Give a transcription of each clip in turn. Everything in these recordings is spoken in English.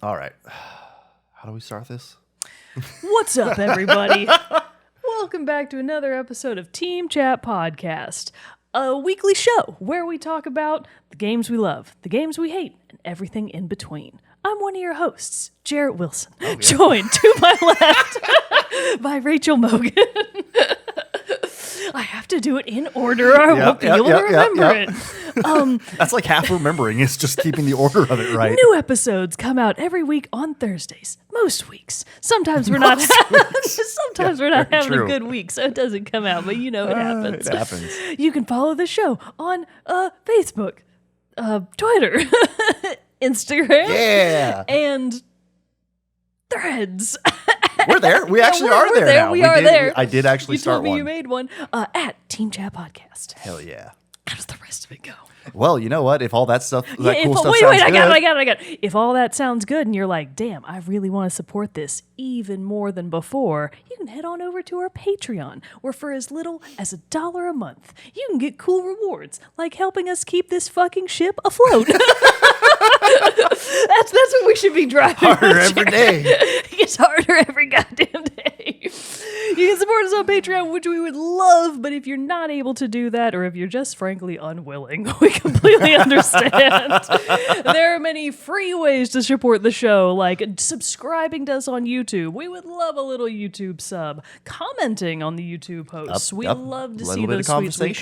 All right. How do we start this? What's up, everybody? Welcome back to another episode of Team Chat Podcast, a weekly show where we talk about the games we love, the games we hate, and everything in between. I'm one of your hosts, Jerrett Wilson, joined to my left by Rachel Mogan. I have to do it in order or I won't be able to remember it. That's like half remembering is just keeping the order of it right. New episodes come out every week on Thursdays. Most weeks. Sometimes we're not having a good week, so it doesn't come out, but you know it happens. It happens. You can follow the show on Facebook, Twitter, Instagram, and Threads. We're there. We actually are there now. We are there. I did actually start one. You told me you made one at Team Chat Podcast. Hell yeah. How does the rest of it go? Well, you know what? If all that stuff, cool stuff wait, sounds I good. got it. If all that sounds good and you're like, damn, I really want to support this even more than before, you can head on over to our Patreon, where for as little as $1 a month, you can get cool rewards, like helping us keep this fucking ship afloat. That's what we should be driving. Harder every day. It gets harder every goddamn day. You can support us on Patreon, which we would love, but if you're not able to do that, or if you're just frankly unwilling, we completely understand. There are many free ways to support the show, like subscribing to us on YouTube. We would love a little YouTube sub. Commenting on the YouTube posts. We love to see those sweet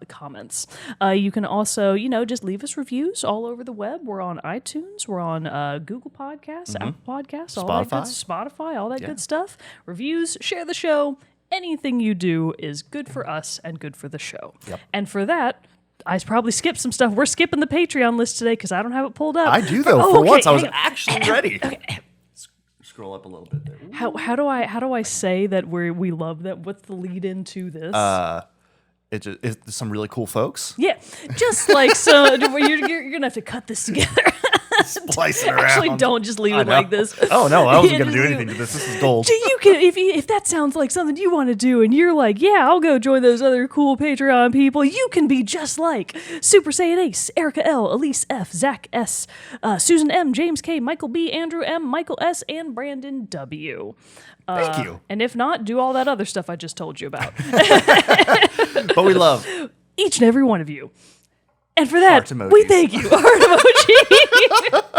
comments. You can also, just leave us reviews all over the web. We're on iTunes. We're on Google Podcasts, Apple Podcasts, Spotify, all that good stuff. Reviews, share the show. Anything you do is good for us and good for the show. Yep. And for that, I probably skipped some stuff. We're skipping the Patreon list today because I don't have it pulled up. I do though. For once, I was actually ready. Okay. Scroll up a little bit there. How do I say that we love that? What's the lead into this? It's some really cool folks. Yeah, just like so. You're gonna have to cut this together. Splice it around. Actually, don't just leave it like this. Oh no, I wasn't gonna do anything to this. This is gold. You can, if that sounds like something you want to do, and you're like, yeah, I'll go join those other cool Patreon people. You can be just like Super Saiyan Ace, Erica L, Elise F, Zach S, Susan M, James K, Michael B, Andrew M, Michael S, and Brandon W. Thank you. And if not, do all that other stuff I just told you about. But we love each and every one of you. And for that, we thank you. Heart emoji.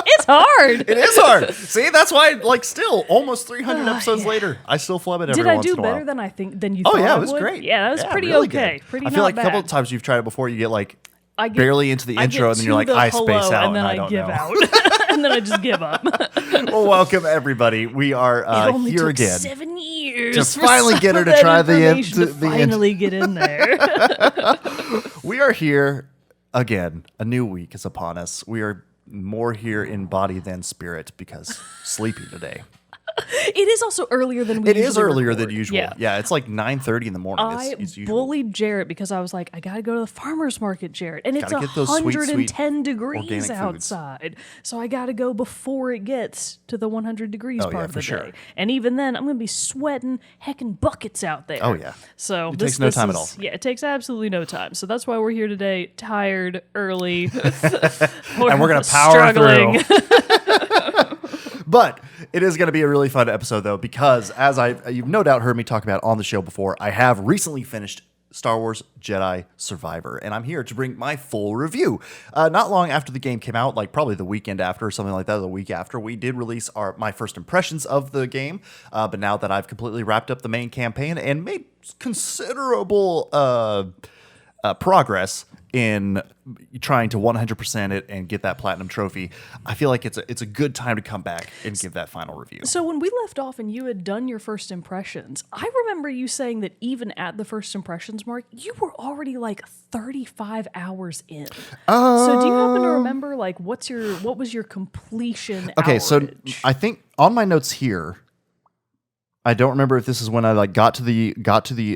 It's hard. It is hard. See, that's why, still, almost 300 episodes later, I still flub it every once in a while. Did I do better than you thought I would? Oh, yeah, it was great. Yeah, that was pretty really okay. Good. Pretty I feel like bad. a couple of times you've tried it before, you get, barely into the intro, and then you're like, I space out, and then I give out. And then I just give up. Well, welcome, everybody. We are it only here took again. 7 years to finally get her to try the finally get in there. We are here again. A new week is upon us. We are more here in body than spirit because sleepy today. It is also earlier than we usually It is earlier record. than usual. Yeah, it's like 9:30 in the morning. I bullied Jerrett because I was like, I got to go to the farmer's market, Jerrett. And it's 110 degrees outside. So I got to go before it gets to the 100 degrees part of the day. And even then, I'm going to be sweating heckin' buckets out there. Oh, yeah. So it takes no time at all. Yeah, it takes absolutely no time. So that's why we're here today, tired, early. And we're going to power through. But it is going to be a really fun episode, though, because as you've no doubt heard me talk about on the show before, I have recently finished Star Wars Jedi Survivor, and I'm here to bring my full review. Not long after the game came out, like probably the weekend after or something like that, the week after, we did release my first impressions of the game. But now that I've completely wrapped up the main campaign and made considerable progress in trying to 100% it and get that platinum trophy, I feel like it's a good time to come back and give that final review. So when we left off and you had done your first impressions, I remember you saying that even at the first impressions mark, you were already like 35 hours in. So do you happen to remember what was your completion? Okay, so average? I think on my notes here, I don't remember if this is when I got to the,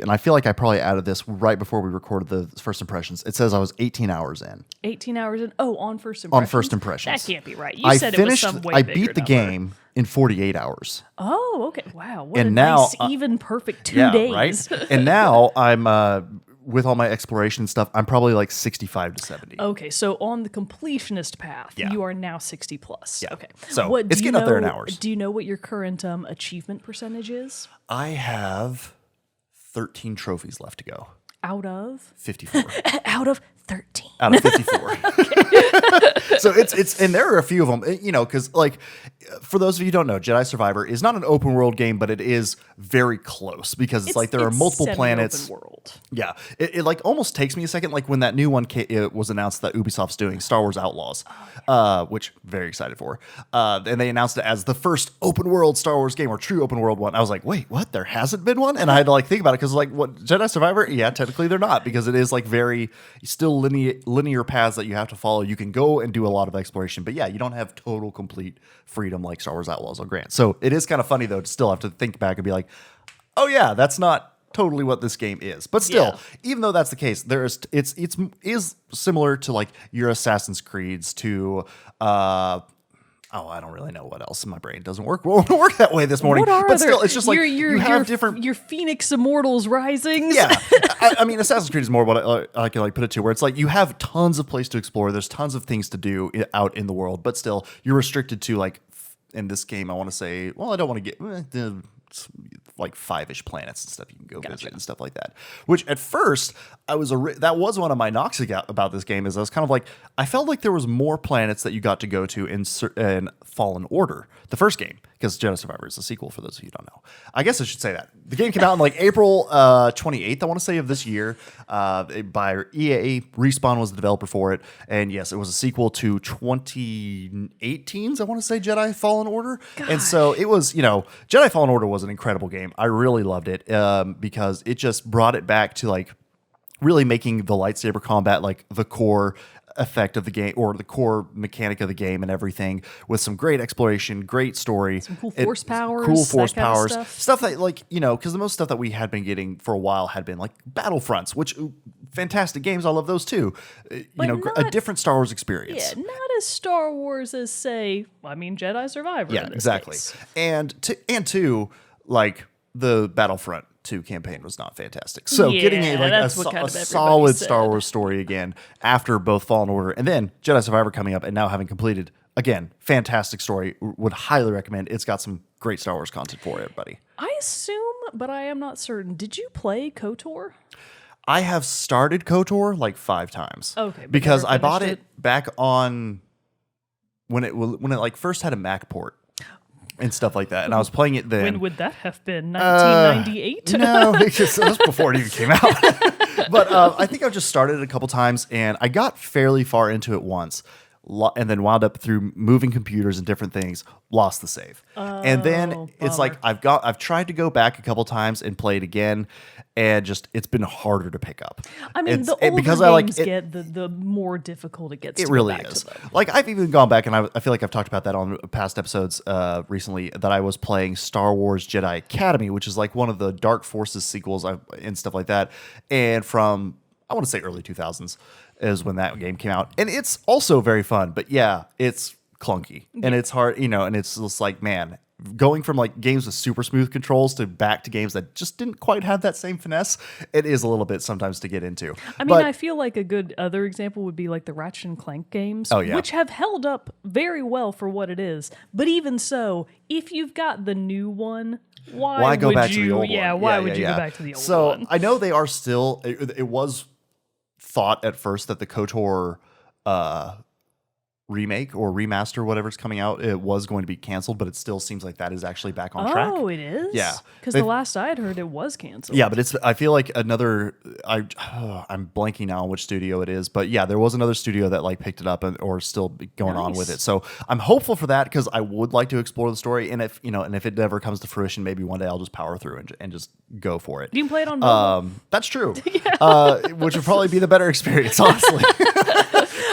and I feel like I probably added this right before we recorded the first impressions. It says I was 18 hours in. 18 hours in? Oh, on first impressions? On first impressions. That can't be right. You said it was some way bigger I beat the game in 48 hours. Oh, okay. Wow. What and a now, nice, even perfect 2 days. Right? And now I'm with all my exploration stuff, I'm probably like 65 to 70. Okay, so on the completionist path, Yeah. you are now 60 plus. Yeah. Okay. So, do it's you getting up there in know- hours. Do you know what your current achievement percentage is? I have 13 trophies left to go. Out of? 54. Out of 13. Out of 54. So it's and there are a few of them, because like for those of you who don't know, Jedi Survivor is not an open world game, but it is very close because it's like there are multiple planets. World. Yeah, it like almost takes me a second, like when that new one it was announced that Ubisoft's doing Star Wars Outlaws, which very excited for, and they announced it as the first open world Star Wars game or true open world one. I was like, wait, what? There hasn't been one, and I had to like think about it because like what Jedi Survivor? Yeah, technically they're not because it is like very still linear paths that you have to follow. You can go and do a lot of exploration, but yeah, you don't have total complete freedom like Star Wars Outlaws will grant. So it is kind of funny though to still have to think back and be like, oh yeah, that's not totally what this game is. But still, even though that's the case, it's similar to like your Assassin's Creeds to I don't really know what else. My brain doesn't work. Won't work that way this morning. What are but there? still, it's just like you have different. Your Phoenix Immortals Risings. Yeah, I mean, Assassin's Creed is more what I can like put it to, where it's like you have tons of place to explore. There's tons of things to do out in the world, but still, you're restricted to like in this game. I want to say, well, I don't want to get like 5-ish planets and stuff you can go visit and stuff like that. Which at first that was one of my knocks about this game is I was kind of like I felt like there was more planets that you got to go to in Fallen Order, the first game, because Jedi Survivor is a sequel for those of you who don't know. I guess I should say that the game came out in like April 28th, I want to say, of this year, by EA. Respawn was the developer for it, and yes, it was a sequel to 2018's I want to say Jedi Fallen Order. Gosh. And so it was, Jedi Fallen Order was an incredible game. I really loved it because it just brought it back to like really making the lightsaber combat like the core effect of the game or the core mechanic of the game and everything, with some great exploration, great story, some cool force powers, stuff that like, because the most stuff that we had been getting for a while had been like Battlefronts, which fantastic games. I love those too. A different Star Wars experience. Yeah, not as Star Wars as say, Jedi Survivor. Yeah, exactly. Case. And two, like the Battlefront 2 campaign was not fantastic. So getting a solid Star Wars story again after both Fallen Order and then Jedi Survivor coming up and now having completed, again, fantastic story. Would highly recommend. It's got some great Star Wars content for everybody. I assume, but I am not certain. Did you play KOTOR? I have started KOTOR like 5 times. Okay. Because I bought it back on when it like first had a Mac port. And stuff like that. And I was playing it then. When would that have been? 1998? No, it was before it even came out. But I think I've just started it a couple times, and I got fairly far into it once, and then wound up through moving computers and different things, lost the save. And then it's like I've tried to go back a couple times and play it again, and just it's been harder to pick up. The older games get, the more difficult it gets. It to really go back is. To them. Like I've even gone back, and I feel like I've talked about that on past episodes recently. That I was playing Star Wars Jedi Academy, which is like one of the Dark Forces sequels and stuff like that, and from I want to say early 2000s is when that game came out, and it's also very fun. But yeah, it's clunky and it's hard, and it's just like, man, going from like games with super smooth controls to back to games that just didn't quite have that same finesse, it is a little bit sometimes to get into. I feel like a good other example would be like the Ratchet and Clank games, which have held up very well for what it is. But even so, if you've got the new one, why go back to the old one? Yeah, why would you go back to the old one? So I know they are still. It was thought at first that the KOTOR remake or remaster, whatever's coming out, it was going to be canceled, but it still seems like that is actually back on track. Oh, it is? Yeah. Because the last I had heard, it was canceled. Yeah, but I feel like I'm blanking now on which studio it is, but yeah, there was another studio that like picked it up or still going on with it. So I'm hopeful for that because I would like to explore the story, and if it never comes to fruition, maybe one day I'll just power through and just go for it. You can play it on mobile. That's true. Which would probably be the better experience, honestly.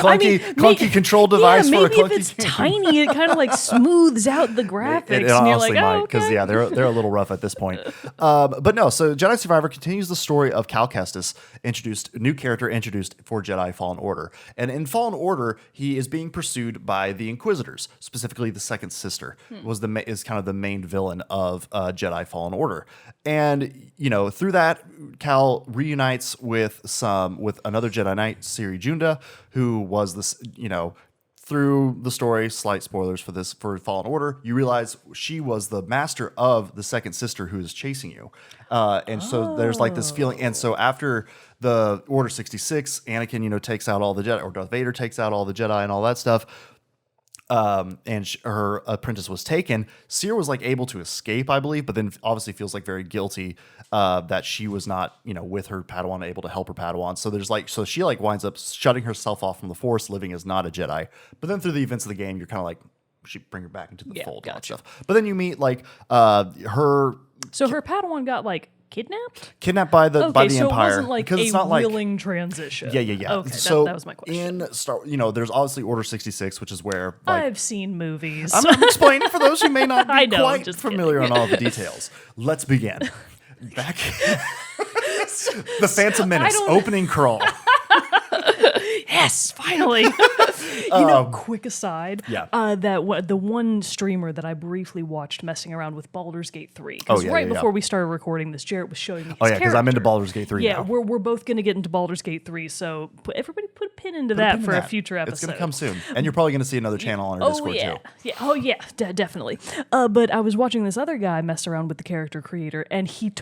clunky control device for a maybe if clunky it's game. tiny, it kind of like smooths out the graphics, It and you're honestly like, might, oh, because okay. they're a little rough at this point. But no, so Jedi Survivor continues the story of Cal Kestis, new character introduced for Jedi Fallen Order, and in Fallen Order he is being pursued by the Inquisitors, specifically the Second Sister is kind of the main villain of Jedi Fallen Order, and through that Cal reunites with another Jedi Knight, Siri Junda, who was this through the story, slight spoilers for Fallen Order, you realize she was the master of the Second Sister who is chasing you. And so there's like this feeling. And so after the Order 66, Anakin, takes out all the Jedi, or Darth Vader takes out all the Jedi and all that stuff. And her apprentice was taken. Seer was like able to escape, I believe, but then obviously feels like very guilty that she was not, with her Padawan, able to help her Padawan. So she winds up shutting herself off from the Force, living as not a Jedi. But then through the events of the game, you're kind of like, she bring her back into the fold and all that stuff. But then you meet her. So her Padawan got kidnapped by the so Empire. It wasn't like it's a not willing transition. Yeah. Okay, so that was my question. In Star, there's obviously Order 66, which is where I've seen movies. I'm explaining for those who may not be quite just familiar on all the details. Let's begin. Back the Phantom Menace opening crawl. Yes, finally. Quick aside. Yeah. The one streamer that I briefly watched messing around with Baldur's Gate 3. Because before we started recording this, Jerrett was showing me his because I'm into Baldur's Gate 3 now. We're both going to get into Baldur's Gate 3, so everybody put a pin into that for a future episode. It's going to come soon. And you're probably going to see another channel on our Discord too. Yeah. Oh, yeah, definitely. But I was watching this other guy mess around with the character creator, and he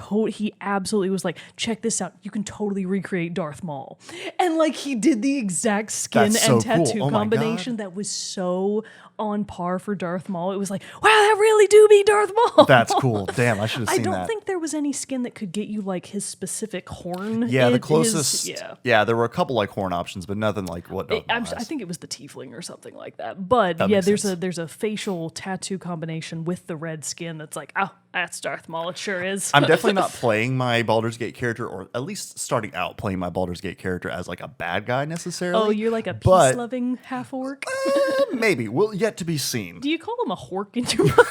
absolutely was like, check this out. You can totally recreate Darth Maul. And he did the exact skin and tattoo combination that was so on par for Darth Maul. It was like, wow, that really do be Darth Maul. That's cool. Damn, I should have seen that. I don't think there was any skin that could get you his specific horn. Yeah, the closest. Yeah, there were a couple horn options, but nothing like what Darth Maul has. I think it was the tiefling or something like that. But there's a facial tattoo combination with the red skin that's like, oh, that's Darth Maul. It sure is. I'm definitely not playing my Baldur's Gate character, or at least starting out playing my Baldur's Gate character as a bad guy necessarily. Oh, you're like a peace-loving half-orc? Maybe. Well, yet to be seen. Do you call him a hork in your mind?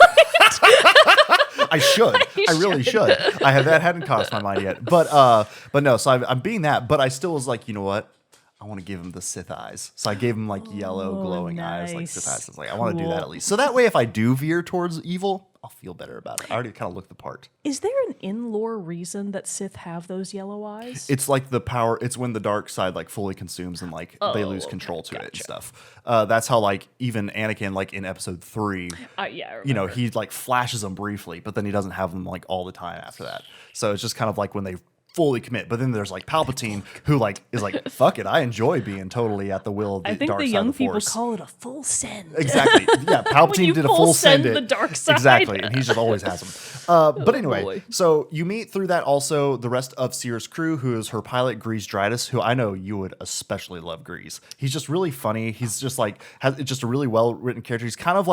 I should. I really should. That hadn't crossed my mind yet. But no, so I'm being that, but I still was like, you know what? I want to give him the Sith eyes. So I gave him yellow glowing eyes, like Sith eyes. I was like, I want to do that at least. So that way, if I do veer towards evil, I'll feel better about it. I already kind of look the part. Is there an in-lore reason that Sith have those yellow eyes? It's like the power. It's when the dark side fully consumes and they lose control to it and stuff. That's how even Anakin in Episode 3. Yeah, I remember. He flashes them briefly, but then he doesn't have them all the time after that. So it's just kind of when they fully commit. But then there's Palpatine who is fuck it, I enjoy being totally at the will of the dark side of the Force. I think the young people call it a full send. Exactly. Yeah, Palpatine did a full send it. The dark side. Exactly, and he just always has them. But anyway, so you meet through that also the rest of Seer's crew, who is her pilot Grease Dritus, who I know you would especially love. Grease. He's just really funny. He's just has just a really well written character. He's kind of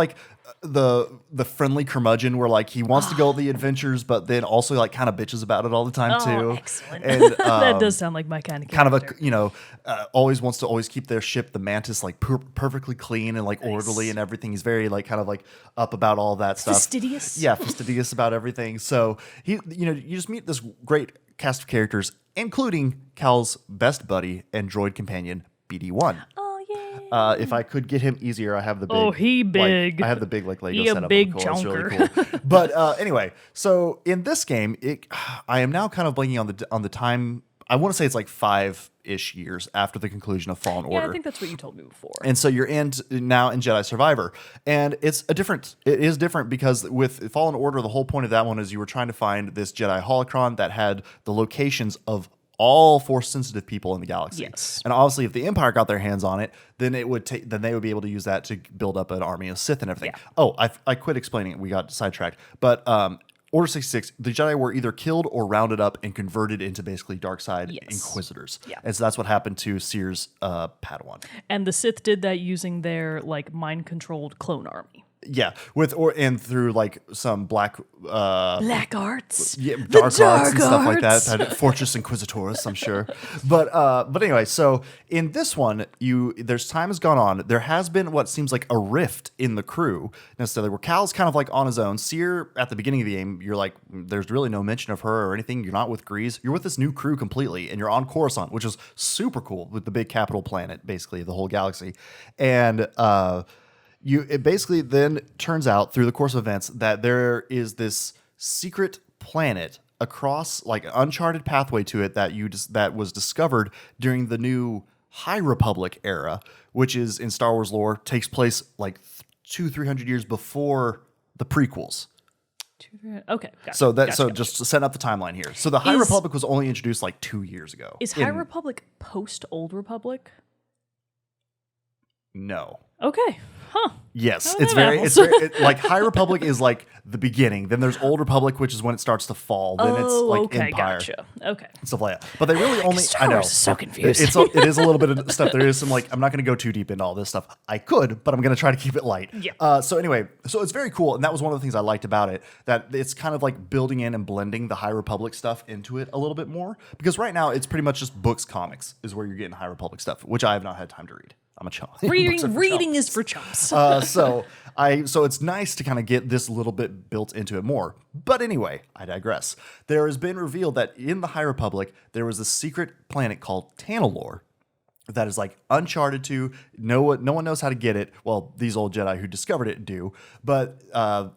the friendly curmudgeon where he wants to go on the adventures, but then also kind of bitches about it all the time too. Excellent. And that does sound like my kind of character. Kind of always wants to always keep their ship, the Mantis, perfectly clean and orderly and everything. He's very up about all that stuff. Fastidious. Yeah, fastidious about everything. So you just meet this great cast of characters, including Cal's best buddy and droid companion, BD1. If I could get him easier, I have the big. Oh, he big. I have the big Lego he setup. A big It's really chunker. cool. But anyway, so in this game, I am now kind of blanking on the time. I want to say it's 5-ish years after the conclusion of Fallen Order. Yeah, I think that's what you told me before. And so you're now in Jedi Survivor, and it is different because with Fallen Order, the whole point of that one is you were trying to find this Jedi holocron that had the locations of all Force-sensitive people in the galaxy. Yes. And obviously, if the Empire got their hands on it, then they would be able to use that to build up an army of Sith and everything. Yeah. Oh, I quit explaining it. We got sidetracked. But Order 66, the Jedi were either killed or rounded up and converted into basically dark side Inquisitors. Yeah. And so that's what happened to Seer's Padawan. And the Sith did that using their mind-controlled clone army. Yeah, and through like some black Black arts. yeah, The dark arts and stuff like arts. that. Fortress Inquisitorus, I'm sure. But anyway, so in this one, there's time has gone on. There has been what seems like a rift in the crew necessarily, where Cal's kind of like on his own. Seer at the beginning of the game, you're like, there's really no mention of her or anything. You're not with Grease. You're with this new crew completely, and you're on Coruscant, which is super cool with the big capital planet, basically the whole galaxy, and it basically then turns out through the course of events that there is this secret planet across like an uncharted pathway to it that was discovered during the new High Republic era, which is in Star Wars lore takes place like 200-300 years before the prequels. Okay, gotcha, So gotcha. just to set up the timeline here. So the High Republic was only introduced like 2 years ago. Is High Republic post Old Republic? No. Okay. Huh. Yes, Oh, it's them very, apples. like High Republic is like the beginning. Then there's Old Republic, which is when it starts to fall. Then it's like okay, Empire. gotcha. Okay. And stuff like that. But they really only, Star I know. Wars is so confusing. It is a little bit of stuff. There is some like, I'm not going to go too deep into all this stuff. I could, but I'm going to try to keep it light. Yeah. So anyway, so it's very cool. And that was one of the things I liked about it, that it's kind of like building in and blending the High Republic stuff into it a little bit more. Because right now it's pretty much just books, comics is where you're getting High Republic stuff, which I have not had time to read. I'm a chump. Reading is for chumps. So it's nice to kind of get this little bit built into it more. But anyway, I digress. There has been revealed that in the High Republic, there was a secret planet called Tanalorr that is like uncharted to. No one knows how to get it. Well, these old Jedi who discovered it do. But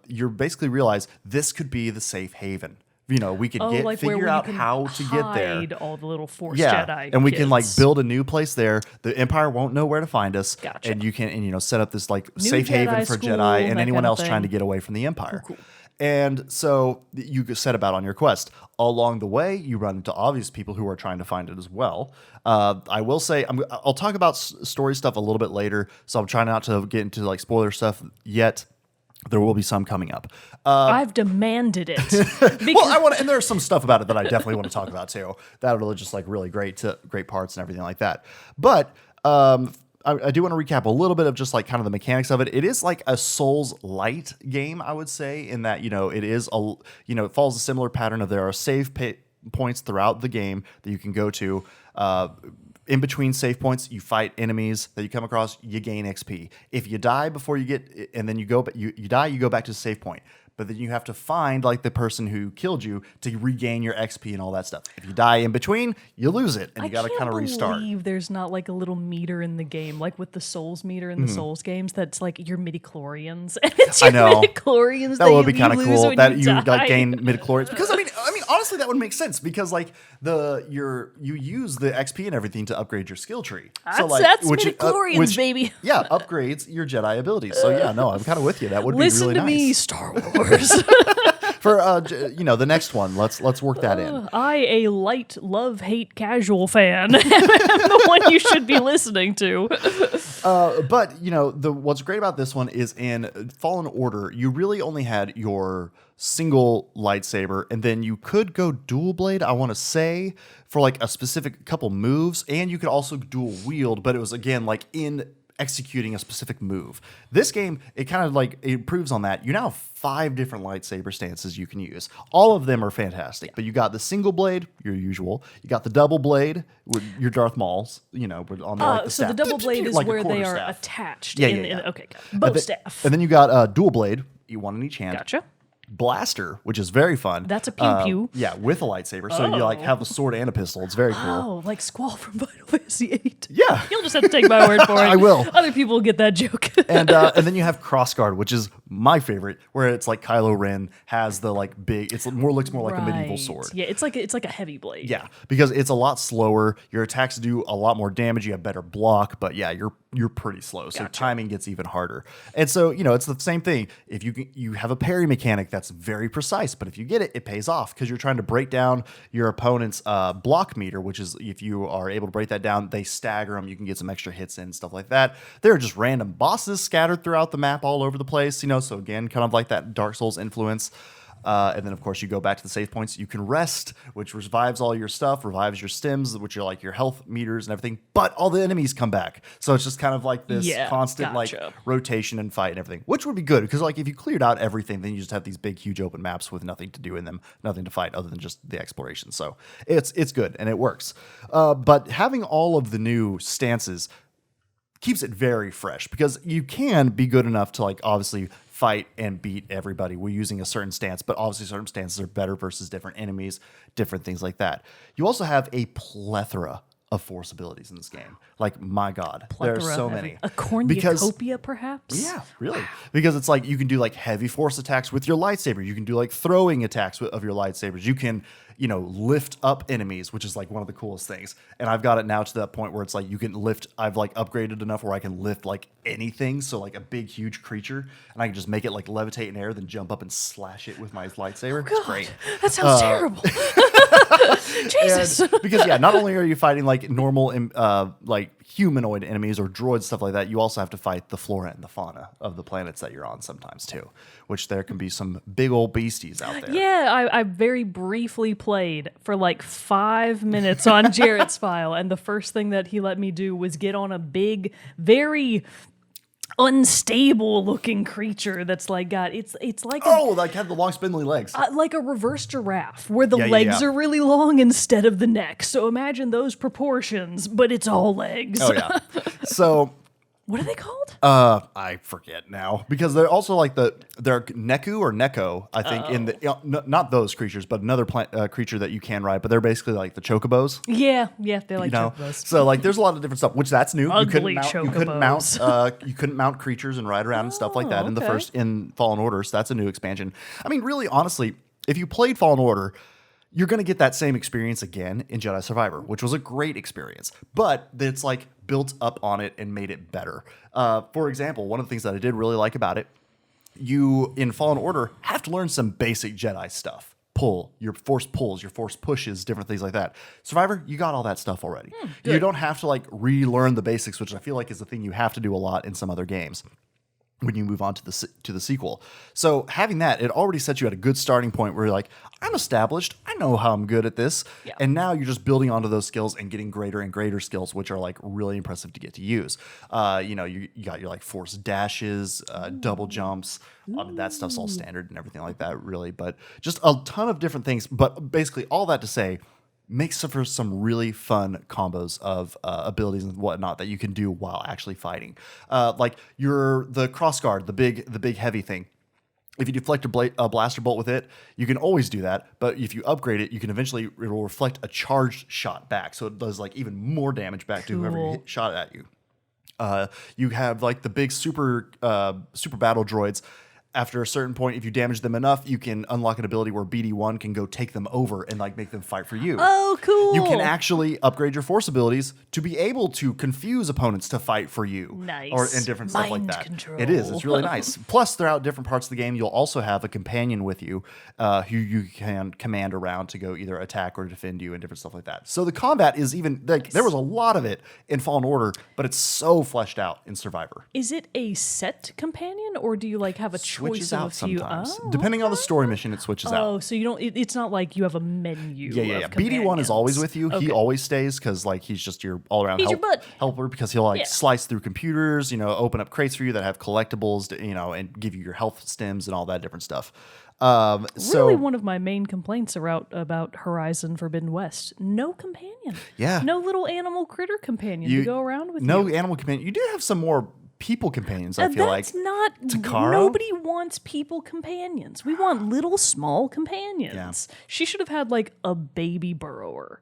you basically realize this could be the safe haven. You know, we could figure out how to get there. Hide all the little Force Yeah, Jedi and we can like kids. build a new place there. The Empire won't know where to find us, Gotcha. and you can set up this like New safe haven Jedi for school, Jedi and that anyone kind of else trying to thing. get away from the Empire. Cool. And so you set about on your quest. Along the way, you run into obvious people who are trying to find it as well. I will say I'll talk about story stuff a little bit later, so I'm trying not to get into like spoiler stuff yet. There will be some coming up. I've demanded it. Well, I want, and there's some stuff about it that I definitely want to talk about too. That are just like really great parts and everything like that. But I do want to recap a little bit of just like kind of the mechanics of it. It is like a Souls light game, I would say, in that it follows a similar pattern of there are save points throughout the game that you can go to. In between save points, you fight enemies that you come across, you gain XP. If you die before you get, and then you go back to the save point. But then you have to find like the person who killed you to regain your XP and all that stuff. If you die in between, you lose it, and you got to kind of restart. I can't believe there's not like a little meter in the game, like with the Souls meter in the Souls games. That's like your midichlorians, and it's your midichlorians That would be kind of cool when that you like die. gain midichlorians, because I mean honestly that would make sense, because like you use the XP and everything to upgrade your skill tree. That's midichlorians, baby. Yeah, upgrades your Jedi abilities. So yeah, no, I'm kind of with you. That would Listen be to really me, nice. Star Wars. For the next one, let's work that in. I, a light love-hate casual fan, am the one you should be listening to. But what's great about this one is in Fallen Order, you really only had your single lightsaber, and then you could go dual blade, I want to say, for like a specific couple moves, and you could also dual wield, but it was again like in executing a specific move. This game, it kind of like it improves on that. You now have 5 different lightsaber stances you can use. All of them are fantastic, but you got the single blade, your usual. You got the double blade with your Darth Mauls, on like the So staff. the double blade is Like a where they are quarterstaff. attached. Yeah. Okay, got it. Bow staff. And then you got dual blade, one in each hand. Gotcha. Blaster, which is very fun. That's a pew-pew. Yeah, with a lightsaber. So you like have a sword and a pistol. It's very cool. Oh, like Squall from Final Fantasy VIII. Yeah. You'll just have to take my word for it. I will. Other people will get that joke. And then you have crossguard, which is my favorite, where it's like Kylo Ren has the like big. Looks more like a medieval Right. sword. Yeah, it's like a heavy blade. Yeah, because it's a lot slower. Your attacks do a lot more damage. You have better block, but yeah, you're pretty slow. So timing gets even harder. And so it's the same thing. If you have a parry mechanic that's very precise, but if you get it, it pays off because you're trying to break down your opponent's block meter, which is if you are able to break that down, they stagger them. You can get some extra hits in and stuff like that. There are just random bosses scattered throughout the map all over the place. So again, kind of like that Dark Souls influence. And then, of course, you go back to the save points. You can rest, which revives all your stuff, revives your stims, which are like your health meters and everything. But all the enemies come back. So it's just kind of like this constant like rotation and fight and everything, which would be good because like if you cleared out everything, then you just have these big, huge open maps with nothing to do in them, nothing to fight other than just the exploration. So it's good and it works. But having all of the new stances keeps it very fresh because you can be good enough to like obviously fight and beat everybody. We're using a certain stance, but obviously certain stances are better versus different enemies, different things like that. You also have a plethora of force abilities in this game. Like, my God, there are so many. A cornucopia, perhaps? Yeah, really. Because it's like you can do like heavy force attacks with your lightsaber. You can do like throwing attacks of your lightsabers. You can, you know, lift up enemies, which is like one of the coolest things. And I've got it now to that point where it's like you can lift. I've like upgraded enough where I can lift like anything. So like a big, huge creature, and I can just make it like levitate in air, then jump up and slash it with my lightsaber. Oh, it's great. That sounds terrible. Jesus. Because yeah, not only are you fighting like normal like humanoid enemies or droids, stuff like that, you also have to fight the flora and the fauna of the planets that you're on sometimes too, which there can be some big old beasties out there. Yeah, I very briefly played for like 5 minutes on Jerrett's file, and the first thing that he let me do was get on a big, very unstable looking creature that's like got it's like like have the long spindly legs, like a reverse giraffe where the legs are really long instead of the neck. So imagine those proportions, but it's all legs. Oh yeah. So what are they called? I forget now because they're also like they're Neku or Neko, I think, in the not those creatures, but another creature that you can ride. But they're basically like the chocobos. Yeah, they're like chocobos. So like, there's a lot of different stuff, which that's new. Ugly You couldn't mount creatures and ride around and stuff like that in Fallen Order. So that's a new expansion. I mean, really, honestly, if you played Fallen Order, you're going to get that same experience again in Jedi Survivor, which was a great experience, but it's like built up on it and made it better. For example, one of the things that I did really like about it, you in Fallen Order have to learn some basic Jedi stuff. Your force pulls, your force pushes, different things like that. Survivor, you got all that stuff already. You don't have to like relearn the basics, which I feel like is the thing you have to do a lot in some other games when you move on to the sequel. So having that, it already sets you at a good starting point where you're like, I'm established. I know how I'm good at this. Yeah. And now you're just building onto those skills and getting greater and greater skills, which are like really impressive to get to use. You know, you got your like force dashes, double jumps. I mean, that stuff's all standard and everything like that, really. But just a ton of different things. But basically all that to say, makes for some really fun combos of abilities and whatnot that you can do while actually fighting. Like the cross guard, the big heavy thing. If you deflect a blaster bolt with it, you can always do that. But if you upgrade it, you can eventually, it will reflect a charged shot back. So it does like even more damage back to whoever shot at you. You have like the big super battle droids. After a certain point, if you damage them enough, you can unlock an ability where BD1 can go take them over and like make them fight for you. Oh, cool. You can actually upgrade your force abilities to be able to confuse opponents to fight for you. Nice. And different stuff like that. Control. It is. It's really nice. Plus, throughout different parts of the game, you'll also have a companion with you who you can command around to go either attack or defend you and different stuff like that. So the combat is even, like, there was a lot of it in Fallen Order, but it's so fleshed out in Survivor. Is it a set companion or do you like have a choice out of a few? Sometimes. Depending on the story mission, it switches out. Oh, so you don't, it's not like you have a menu. Yeah. BD1 is always with you. Okay. He always stays because like he's just your all-around helper because he'll like slice through computers, you know, open up crates for you that have collectibles, you know, and give you your health stims and all that different stuff. Really, one of my main complaints about Horizon Forbidden West: no companion. Yeah, no little animal critter companion to go around with. No animal companion. You do have some more people companions. I feel that's not. Takara? Nobody wants people companions. We want little small companions. Yeah. She should have had like a baby burrower.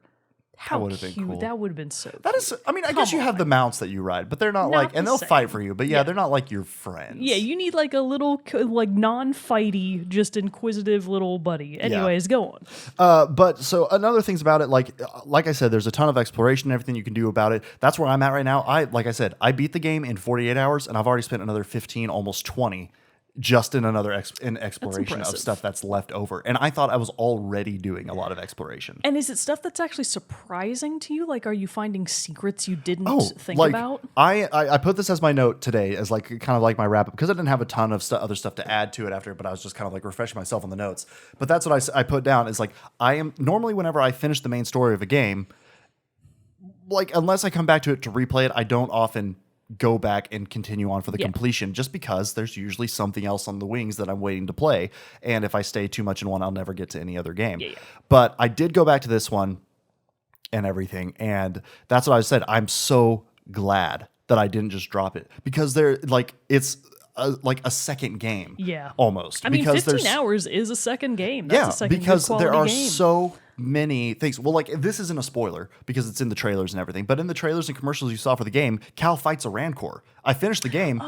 How that would have been cool. That would have been so That cute. is, I mean, I guess you have the mounts that you ride, but they're not like, and they'll fight for you, but they're not like your friends. Yeah, you need like a little, like non-fighty, just inquisitive little buddy. Anyways, go on. But so another things about it, like I said, there's a ton of exploration and everything you can do about it. That's where I'm at right now. Like I said, I beat the game in 48 hours, and I've already spent another 15, almost 20 just in another exploration of impressive. stuff that's left over. And I thought I was already doing a lot of exploration. And is it stuff that's actually surprising to you? Like, are you finding secrets you didn't think like about? I put this as my note today as like kind of like my wrap up because I didn't have a ton of other stuff to add to it after, but I was just kind of like refreshing myself on the notes. But that's what I put down is like I am normally whenever I finish the main story of a game, like unless I come back to it to replay it, I don't often go back and continue on for the completion just because there's usually something else on the wings that I'm waiting to play. And if I stay too much in one, I'll never get to any other game. But I did go back to this one and everything. And that's what I said. I'm so glad that I didn't just drop it because they're like, it's like a second game. Almost. I mean, because 15 hours is a second game. That's a second because good there are game. so many things. Well, like this isn't a spoiler because it's in the trailers and everything, but in the trailers and commercials you saw for the game, Cal fights a Rancor. I finished the game,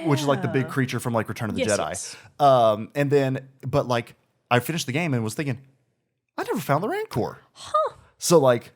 which is like the big creature from like Return of the Jedi. Yes. And then, but like I finished the game and was thinking, I never found the Rancor. So like,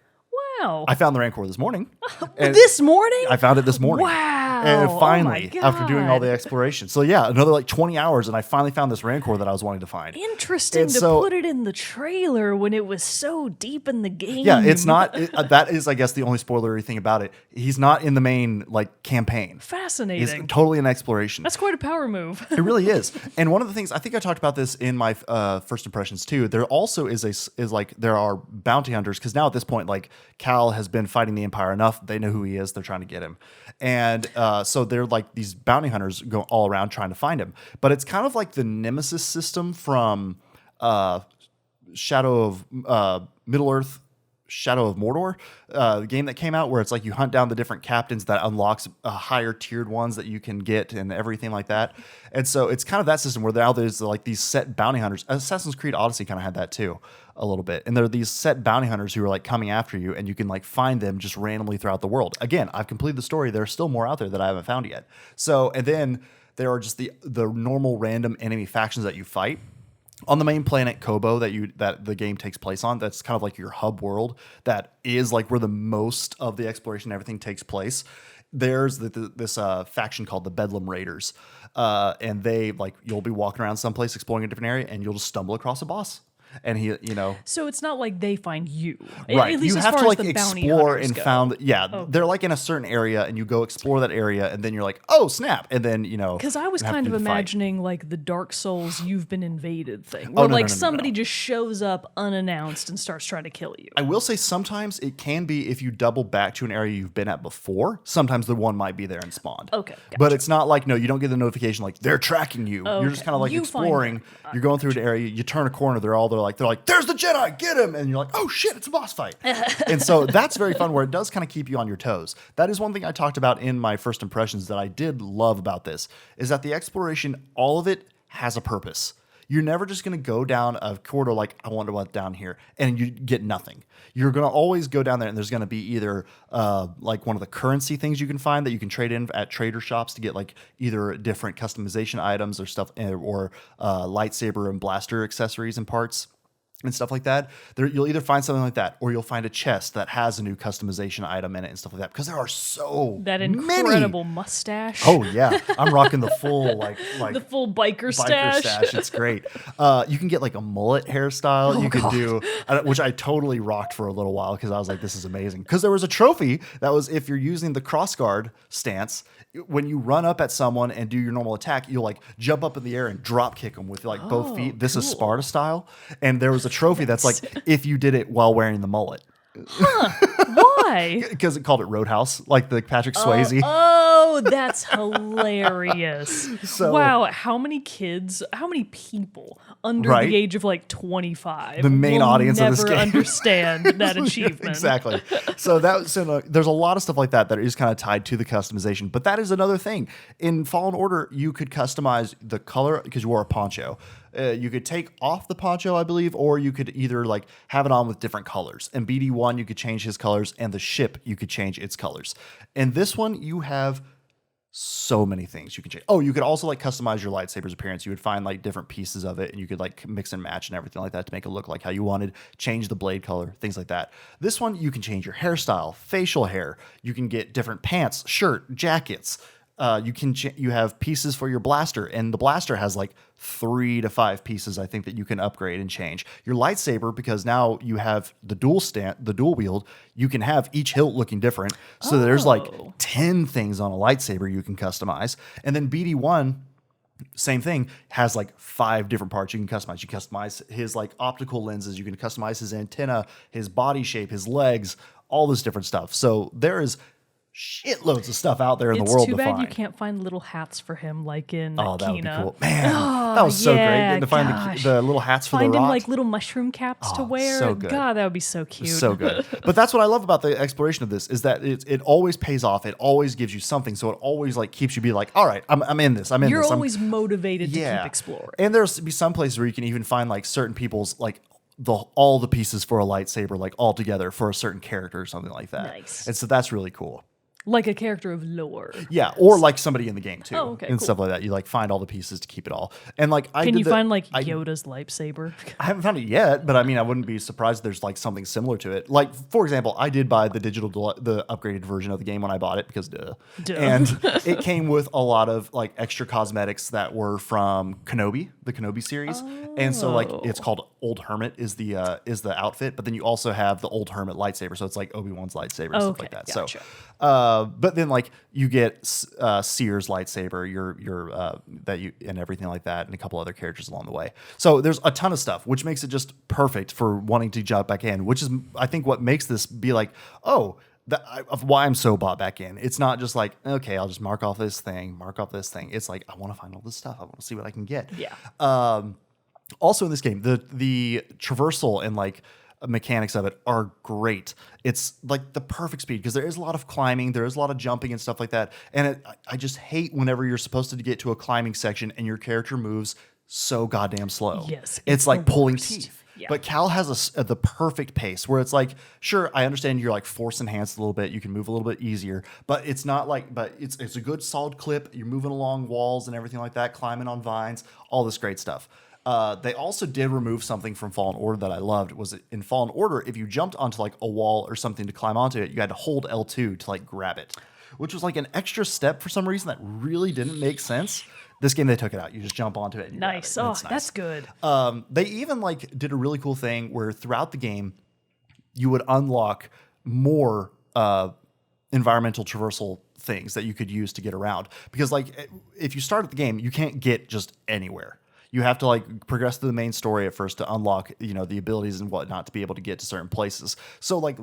wow. I found the Rancor this morning. This morning? I found it this morning. Wow. And Oh finally, my after doing all the God. exploration. So yeah, another like 20 hours and I finally found this Rancor that I was wanting to find. Interesting And to so- put it in the trailer when it was so deep in the game. Yeah, it's not. That is, I guess, the only spoilery thing about it. He's not in the main like campaign. It's Fascinating. totally an exploration. That's quite a power move. It really is. And one of the things I think I talked about this in my first impressions too. There also is like there are bounty hunters because now at this point like Cal has been fighting the Empire enough. They know who he is. They're trying to get him, and so they're like these bounty hunters go all around trying to find him. But it's kind of like the Nemesis system from Shadow of Middle Earth. Shadow of Mordor, the game that came out where it's like you hunt down the different captains that unlocks higher tiered ones that you can get and everything like that. And so it's kind of that system where now there's like these set bounty hunters. Assassin's Creed Odyssey kind of had that too a little bit. And there are these set bounty hunters who are like coming after you and you can like find them just randomly throughout the world. Again, I've completed the story. There's still more out there that I haven't found yet. So, and then there are just the normal random enemy factions that you fight. On the main planet Kobo that the game takes place on, that's kind of like your hub world. That is like where the most of the exploration and everything takes place. There's this faction called the Bedlam Raiders, and they like you'll be walking around someplace exploring a different area, and you'll just stumble across a boss, and he So it's not like they find you. right. At least You as have far to as like the bounty explore hunters and go. found they're like in a certain area, and you go explore that area, and then you're like, oh snap, and then Because I was have to kind do of the fight. imagining like the Dark Souls "You've Been Invaded" thing, Oh, where no, like no, no, somebody no. just shows up unannounced and starts trying to kill you. I will say sometimes it can be if you double back to an area you've been at before. Sometimes the one might be there and spawned. Okay, but gotcha. it's not like you don't get the notification like they're tracking you. You're just Okay. kind of like You find exploring. them. You're going through an area. You turn a corner. They're like there's the Jedi, get him! And you're like, oh shit, it's a boss fight. And so that's very fun where it does kind of keep you on your toes. That is one thing I talked about in my first impressions that I did love about this is that the exploration, all of it has a purpose. You're never just going to go down a corridor like, I wonder what's down here, and you get nothing. You're going to always go down there, and there's going to be either like one of the currency things you can find that you can trade in at trader shops to get like either different customization items or stuff, or lightsaber and blaster accessories and parts. And stuff like that. You'll either find something like that, or you'll find a chest that has a new customization item in it and stuff like that. Because there are so That many. incredible mustache. Oh yeah, I'm rocking the full like the full biker biker stash. stash. It's great. You can get like a mullet hairstyle. You can do, which I totally rocked for a little while because I was like, this is amazing. Because there was a trophy that was if you're using the crossguard stance. When you run up at someone and do your normal attack, you'll like jump up in the air and drop kick them with like both feet. This is Sparta style. And there was a trophy that's like if you did it while wearing the mullet. Why? Because it called it Roadhouse, like the Patrick Swayze. Oh, that's hilarious. So- wow, how many people under Right? the age of like 25 The main will audience of never this game. understand that achievement? Exactly. So there's a lot of stuff like that is kind of tied to the customization. But that is another thing. In Fallen Order, you could customize the color because you wore a poncho. You could take off the poncho, I believe, or you could either like have it on with different colors. And BD1, you could change his colors, and the ship, you could change its colors. And this one, you have so many things you can change. Oh, you could also like customize your lightsaber's appearance. You would find like different pieces of it and you could like mix and match and everything like that to make it look like how you wanted, change the blade color, things like that. This one, you can change your hairstyle, facial hair. You can get different pants, shirt, jackets, you have pieces for your blaster, and the blaster has like 3 to 5 pieces I think that you can upgrade and change. Your lightsaber, because now you have the dual wield, you can have each hilt looking different. So there's like 10 things on a lightsaber you can customize. And then BD1, same thing, has like 5 different parts you can customize. You customize his like optical lenses, you can customize his antenna, his body shape, his legs, all this different stuff. So there is shitloads of stuff out there in the world to find. It's too bad you can't find little hats for him like in Oh, that would be Kina. cool. Man, that was so great. Getting to find the little hats for Find the him rock. like little mushroom caps to wear. so good. God, that would be so cute. So good. But that's what I love about the exploration of this, is that it always pays off. It always gives you something. So it always like keeps you be like, all right, I'm in this. I'm in You're this. always motivated to keep exploring. And there's be some places where you can even find like certain people's like all the pieces for a lightsaber like all together for a certain character or something like that. Nice. And so that's really cool. Like a character of lore. Yeah, or like somebody in the game too, okay, and cool. stuff like that. You like find all the pieces to keep it all, and like Can you find like Yoda's lightsaber? I haven't found it yet, but I mean, I wouldn't be surprised if there's like something similar to it. Like, for example, I did buy the the upgraded version of the game when I bought it because duh. And it came with a lot of like extra cosmetics that were from Kenobi, the Kenobi series. And so like it's called Old Hermit is the outfit, but then you also have the Old Hermit lightsaber, so it's like Obi-Wan's lightsaber and stuff like that. Gotcha. So, but then like you get Seer's lightsaber, your that you and everything like that, and a couple other characters along the way. So there's a ton of stuff, which makes it just perfect for wanting to jump back in. Which is, I think, what makes this be like, oh, of why I'm so bought back in. It's not just like, okay, I'll just mark off this thing. It's like, I want to find all this stuff. I want to see what I can get. Yeah. Also in this game, the traversal and like mechanics of it are great. It's like the perfect speed because there is a lot of climbing, there is a lot of jumping and stuff like that. And I just hate whenever you're supposed to get to a climbing section and your character moves so goddamn slow. Yes, it's like pulling worst. teeth. Yeah. But Cal has the perfect pace where it's like, sure, I understand you're like force enhanced a little bit. You can move a little bit easier, but it's not like, but it's a good solid clip. You're moving along walls and everything like that, climbing on vines, all this great stuff. They also did remove something from Fallen Order that I loved. Was in Fallen Order, if you jumped onto like a wall or something to climb onto it, you had to hold L2 to like grab it, which was like an extra step for some reason that really didn't make sense. This game, they took it out. You just jump onto it. And Nice. grab it, Oh, and it's nice. that's good. They even like did a really cool thing where throughout the game, you would unlock more environmental traversal things that you could use to get around. Because like if you start at the game, you can't get just anywhere. You have to like progress through the main story at first to unlock, the abilities and whatnot to be able to get to certain places. So like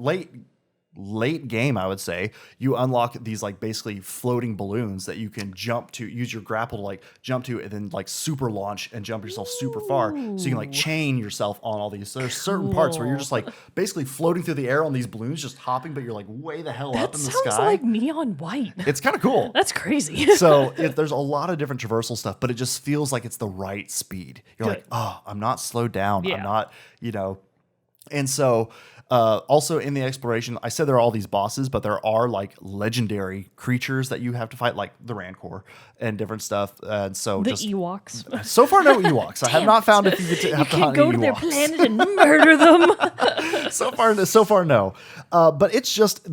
late game, I would say, you unlock these like basically floating balloons that you can jump to, use your grapple to like jump to, and then like super launch and jump yourself super far. So you can like chain yourself on all these. So there's certain parts where you're just like basically floating through the air on these balloons, just hopping, but you're like way the hell up in the sky. Sounds like Neon White. It's kind of cool. That's crazy. So there's a lot of different traversal stuff, but it just feels like it's the right speed. You're Good. like, oh, I'm not slowed down. Yeah. I'm not, And so also in the exploration, I said there are all these bosses, but there are like legendary creatures that you have to fight, like the Rancor and different stuff. And so The just Ewoks. so far, no Ewoks. I have not found if you get to have to hunt Go any to their Ewoks. planet and murder them. So far, no. But it's just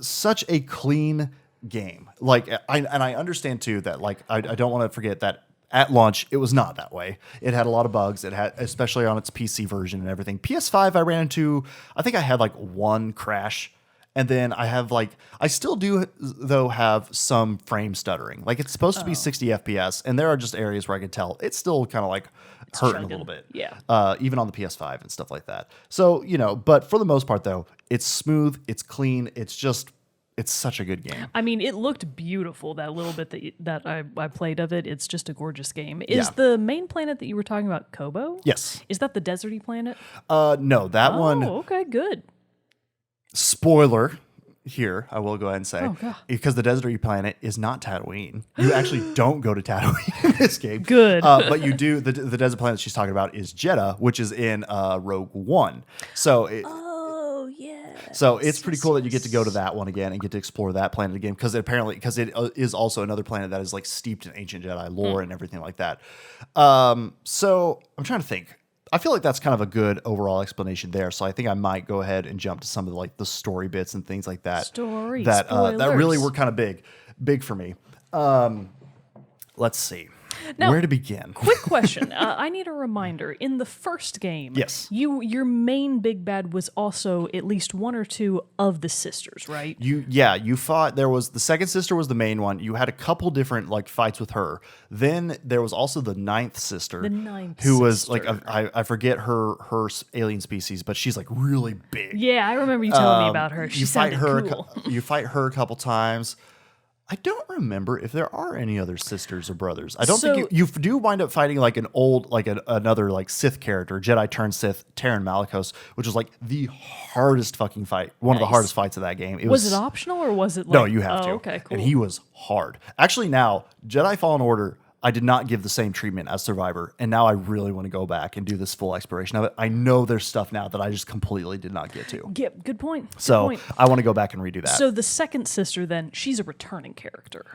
such a clean game. Like, I understand too that like I don't want to forget that at launch it was not that way. It had a lot of bugs. It had, especially on its PC version and everything. PS5, I ran into. I think I had like one crash. And then I still do though have some frame stuttering. Like it's supposed to be 60 FPS, and there are just areas where I can tell it's still kind of like hurting a chugging. little bit. Yeah. Even on the PS5 and stuff like that. So, but for the most part though, it's smooth, it's clean, it's such a good game. I mean, it looked beautiful, that little bit that I played of it. It's just a gorgeous game. Is Yeah. the main planet that you were talking about Kobo? Yes. Is that the deserty planet? No, that one. Oh, okay, good. Spoiler here, I will go ahead and say, Oh, God. because the deserty planet is not Tatooine. You actually don't go to Tatooine in this game. Good. But you do. The desert planet she's talking about is Jeddah, which is in Rogue One. So Oh, yeah. So it's pretty cool that you get to go to that one again and get to explore that planet again, because it is also another planet that is like steeped in ancient Jedi lore and everything like that. So I'm trying to think. I feel like that's kind of a good overall explanation there. So I think I might go ahead and jump to some of the story bits and things like that. Story that really spoilers. were kind of big for me. Let's see. Now, Where to begin? Quick question. I need a reminder. In the first game, Yes. your main big bad was also at least one or two of the sisters, right? You fought. There was the second sister was the main one. You had a couple different like fights with her. Then there was also the ninth sister. Who was like I forget her alien species, but she's like really big. Yeah, I remember you telling me about her. She You fight sounded her. cool. You fight her a couple times. I don't remember if there are any other sisters or brothers. I don't think you do wind up fighting like an old, like another like Sith character, Jedi turned Sith, Terran Malicos, which was like the hardest fucking fight, one of the hardest fights of that game. Was it optional or was it like... No, you have to. Okay, cool. And he was hard. Actually, now, Jedi Fallen Order, I did not give the same treatment as Survivor, and now I really want to go back and do this full exploration of it. I know there's stuff now that I just completely did not get to. Yeah, good point. So I want to go back and redo that. So the second sister, then, she's a returning character.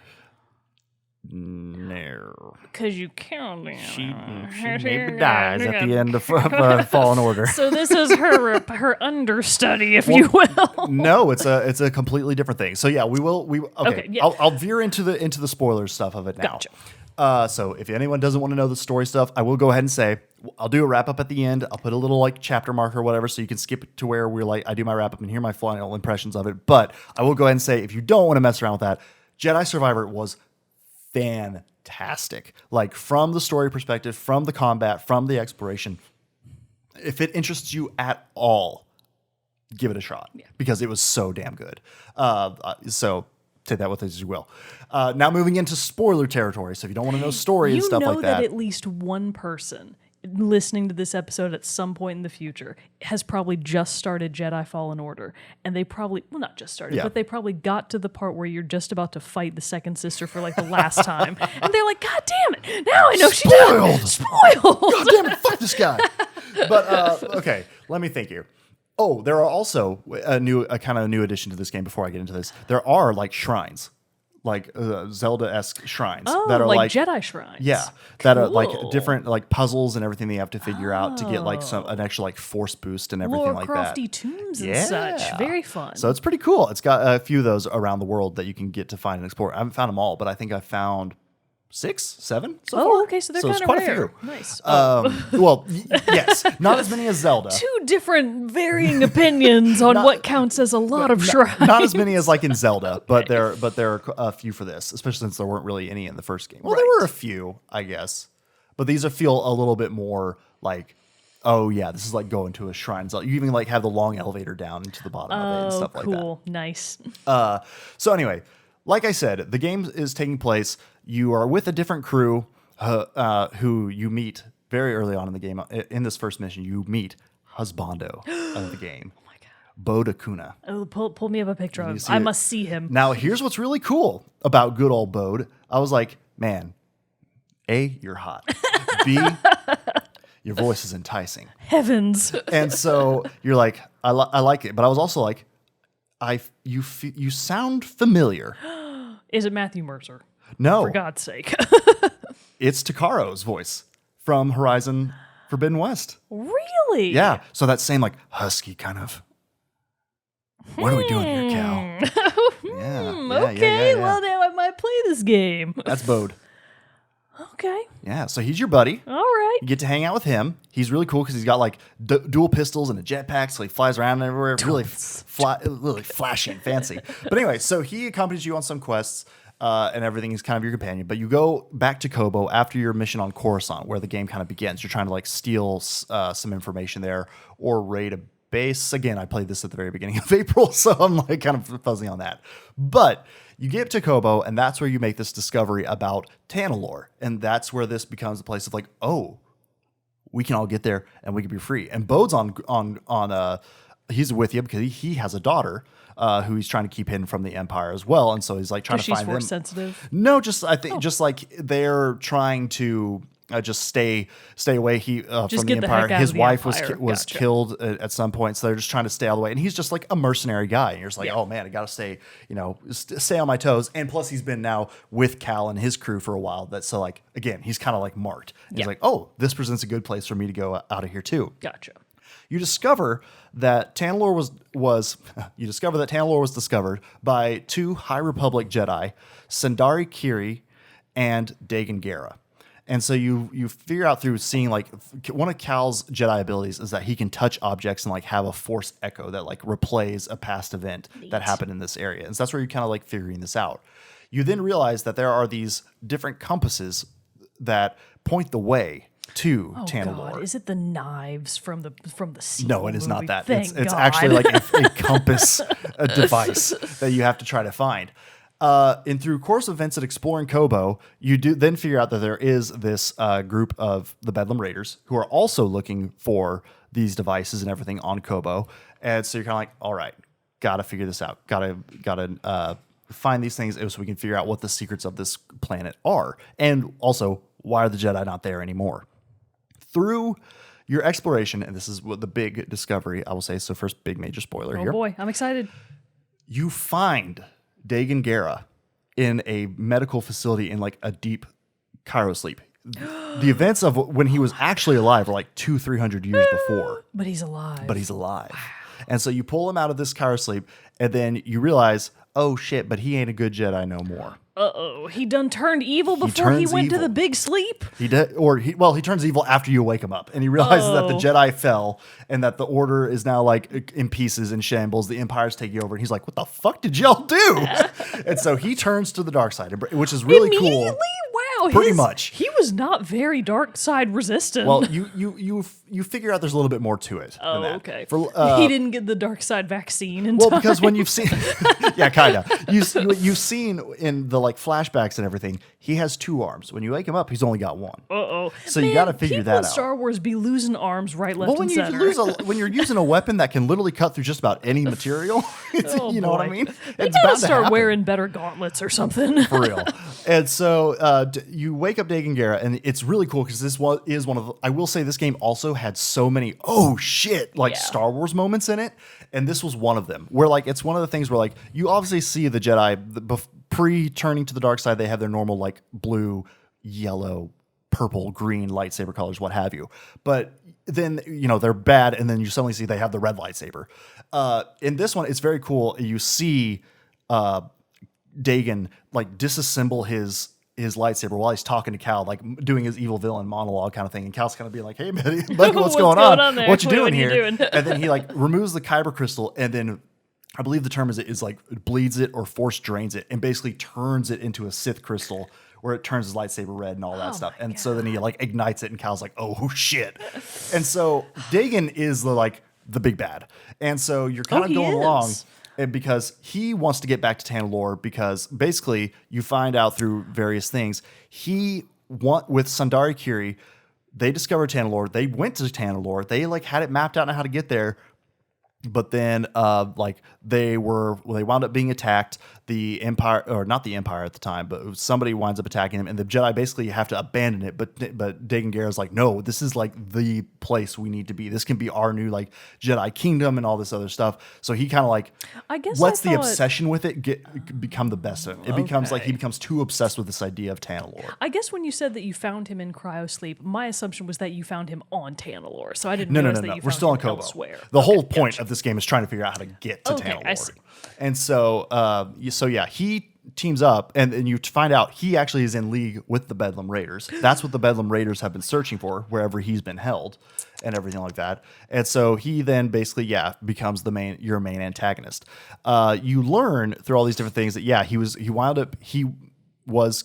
No. Because you killed him. She maybe dies at the end of Fallen Order. So this is her understudy, if you will. No, it's a completely different thing. So yeah, okay. Yeah. I'll veer into the spoilers stuff of it now. Gotcha. So if anyone doesn't want to know the story stuff, I will go ahead and say I'll do a wrap up at the end. I'll put a little like chapter marker or whatever, so you can skip it to where we're like I do my wrap up and hear my final impressions of it. But I will go ahead and say if you don't want to mess around with that, Jedi Survivor was fantastic. Like from the story perspective, from the combat, from the exploration. If it interests you at all, give it a shot because it was so damn good. So take that with it as you will. Now moving into spoiler territory. So if you don't want to know story and stuff like that. You know that at least one person listening to this episode at some point in the future has probably just started Jedi Fallen Order. And they probably, well, not just started, but they probably got to the part where you're just about to fight the second sister for like the last time. And they're like, God damn it. Now I know she died. Spoiled. God damn it. Fuck this guy. But, okay, let me think here. Oh, there are also a kind of new addition to this game before I get into this. There are like shrines, like Zelda-esque shrines that are like Jedi shrines. Yeah, that are like different like puzzles and everything that you have to figure out to get like an actual like force boost and everything like that. Crafty tombs and such. Very fun. So it's pretty cool. It's got a few of those around the world that you can get to find and explore. I haven't found them all, but I think I found 6, 7 so far. Okay, so they're it's kind of quite rare. A few. Nice. Well, yes, not as many as Zelda. Two different varying opinions on what counts as a lot of shrines. Not as many as like in Zelda, but there are a few for this, especially since there weren't really any in the first game. Well, there were a few, I guess, but these feel a little bit more like, oh yeah, this is like going to a shrine. So you even like have the long elevator down into the bottom of it and stuff like that. Cool, nice. So anyway, like I said, the game is taking place. You are with a different crew who you meet very early on in the game. In this first mission, you meet Husbando of the game. Oh my God. Bode Akuna. Oh, pull me up a picture of him. I must see him. Now, here's what's really cool about good old Bode. I was like, man, A, you're hot. B, your voice is enticing. Heavens. And so you're like, I like it. But I was also like, you sound familiar. Is it Matthew Mercer? No. For God's sake. It's Takaro's voice from Horizon Forbidden West. Really? Yeah. So that same like husky kind of, what are we doing here, Cal? Okay, well now I might play this game. That's Bode. Okay. Yeah, so he's your buddy. All right. You get to hang out with him. He's really cool because he's got like dual pistols and a jetpack, so he flies around everywhere. Really flashy and fancy. But anyway, so he accompanies you on some quests. And everything is kind of your companion. But you go back to Kobo after your mission on Coruscant, where the game kind of begins. You're trying to like steal some information there or raid a base. Again, I played this at the very beginning of April, so I'm like kind of fuzzy on that. But you get to Kobo, and that's where you make this discovery about Tanalorr. And that's where this becomes a place of like, oh, we can all get there and we can be free. And Bode's on he's with you because he has a daughter. Who he's trying to keep hidden from the Empire as well, and so he's like trying to find them. She's force sensitive. No, just I think just like they're trying to just stay away. From the Empire. His wife was killed at some point, so they're just trying to stay all the way. And he's just like a mercenary guy, and you're just like, oh man, I got to stay, stay on my toes. And plus, he's been now with Cal and his crew for a while. So like again, he's kind of like marked. And he's like, oh, this presents a good place for me to go out of here too. Gotcha. You discover that Tanalorr was discovered by two High Republic Jedi, Sundari Kiri and Dagan Gera. And so you figure out through seeing like one of Cal's Jedi abilities is that he can touch objects and like have a force echo that like replays a past event that happened in this area. And so that's where you're kind of like figuring this out. You then realize that there are these different compasses that point the way to Tanalorr. God. Is it the knives from the sequel No, it is not movie? that. Thank It's God. actually like a compass, a device that you have to try to find. And through course of events at exploring Kobo, you do then figure out that there is this group of the Bedlam Raiders who are also looking for these devices and everything on Kobo. And so you're kind of like, all right, gotta figure this out. Gotta find these things so we can figure out what the secrets of this planet are. And also, why are the Jedi not there anymore? Through your exploration, and this is what the big discovery, I will say, so first big major spoiler here. Oh boy, I'm excited. You find Dagan Gera in a medical facility in like a deep cryosleep. The events of when he was actually alive were like 200-300 years before. But he's alive. And so you pull him out of this cryosleep, and then you realize, oh shit, but he ain't a good Jedi no more. Uh-oh. He done turned evil before he went to the big sleep? He turns evil after you wake him up, and he realizes that the Jedi fell, and that the Order is now like in pieces and shambles. The Empire's taking over, and he's like, "What the fuck did y'all do?" And so he turns to the dark side, which is really cool. Wow, Pretty much. He was not very dark side resistant. Well, you figure out there's a little bit more to it. Oh, than that. okay. He didn't get the dark side vaccine in Well, time. because when you've seen, yeah, kind of, you've seen in the like flashbacks and everything, he has two arms. When you wake him up, he's only got one. Uh-oh. So you got to figure that out. Star Wars be losing arms right, left, Well, when and you center. when you're using a weapon that can literally cut through just about any material, you know what I mean? They It's gotta bound to start happen. wearing better gauntlets or something. For real. And so you wake up Dagan Gera, and it's really cool because this is one of the, I will say this game also had so many oh shit like Star Wars moments in it, and this was one of them where like it's one of the things where like you obviously see the Jedi pre turning to the dark side, they have their normal like blue, yellow, purple, green lightsaber colors, what have you, but then they're bad, and then you suddenly see they have the red lightsaber. In this one, it's very cool. You see Dagan like disassemble his lightsaber while he's talking to Cal, like doing his evil villain monologue kind of thing. And Cal's kind of being like, "Hey, buddy, what's going on there? What you doing What are you here?" doing? And then he like removes the kyber crystal, and then I believe the term is like bleeds it or force drains it, and basically turns it into a Sith crystal where it turns his lightsaber red and all that stuff. And so then he like ignites it, and Cal's like, "Oh shit!" And so Dagan is the big bad, and so you're kind of going along. And because he wants to get back to Tanalorr, because basically you find out through various things, with Sundari Kiri, they discovered Tanalorr. They went to Tanalorr. They like had it mapped out on how to get there. But then, they wound up being attacked. The Empire, or not the Empire at the time, but somebody winds up attacking them, and the Jedi basically have to abandon it. But Dagan Gera's like, no, this is like the place we need to be. This can be our new like Jedi kingdom and all this other stuff. So he kind of like, lets the obsession with it become the best of him. It becomes like he becomes too obsessed with this idea of Tanalorr. I guess when you said that you found him in cryosleep, my assumption was that you found him on Tanalorr. So I didn't realize that you We're found still on him Kobo. elsewhere. The whole point of this game is trying to figure out how to get to Tanalorr. I see. And so, he teams up, and you find out he actually is in league with the Bedlam Raiders. That's what the Bedlam Raiders have been searching for wherever he's been held, and everything like that. And so he then basically, becomes your main antagonist. You learn through all these different things that he was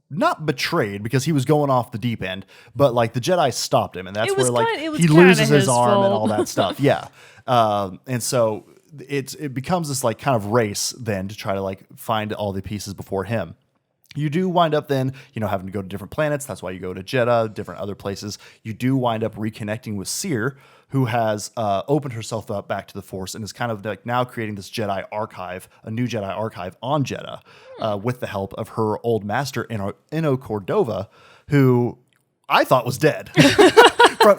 not betrayed because he was going off the deep end, but like the Jedi stopped him, and that's where like he loses his arm and all that stuff. Yeah. And so it becomes this like kind of race then to try to like find all the pieces before him. You do wind up then, having to go to different planets. That's why you go to Jeddah, different other places. You do wind up reconnecting with Seer, who has opened herself up back to the Force and is kind of like now creating this Jedi archive, a new Jedi archive on Jeddah, with the help of her old master, Inno Cordova, who I thought was dead.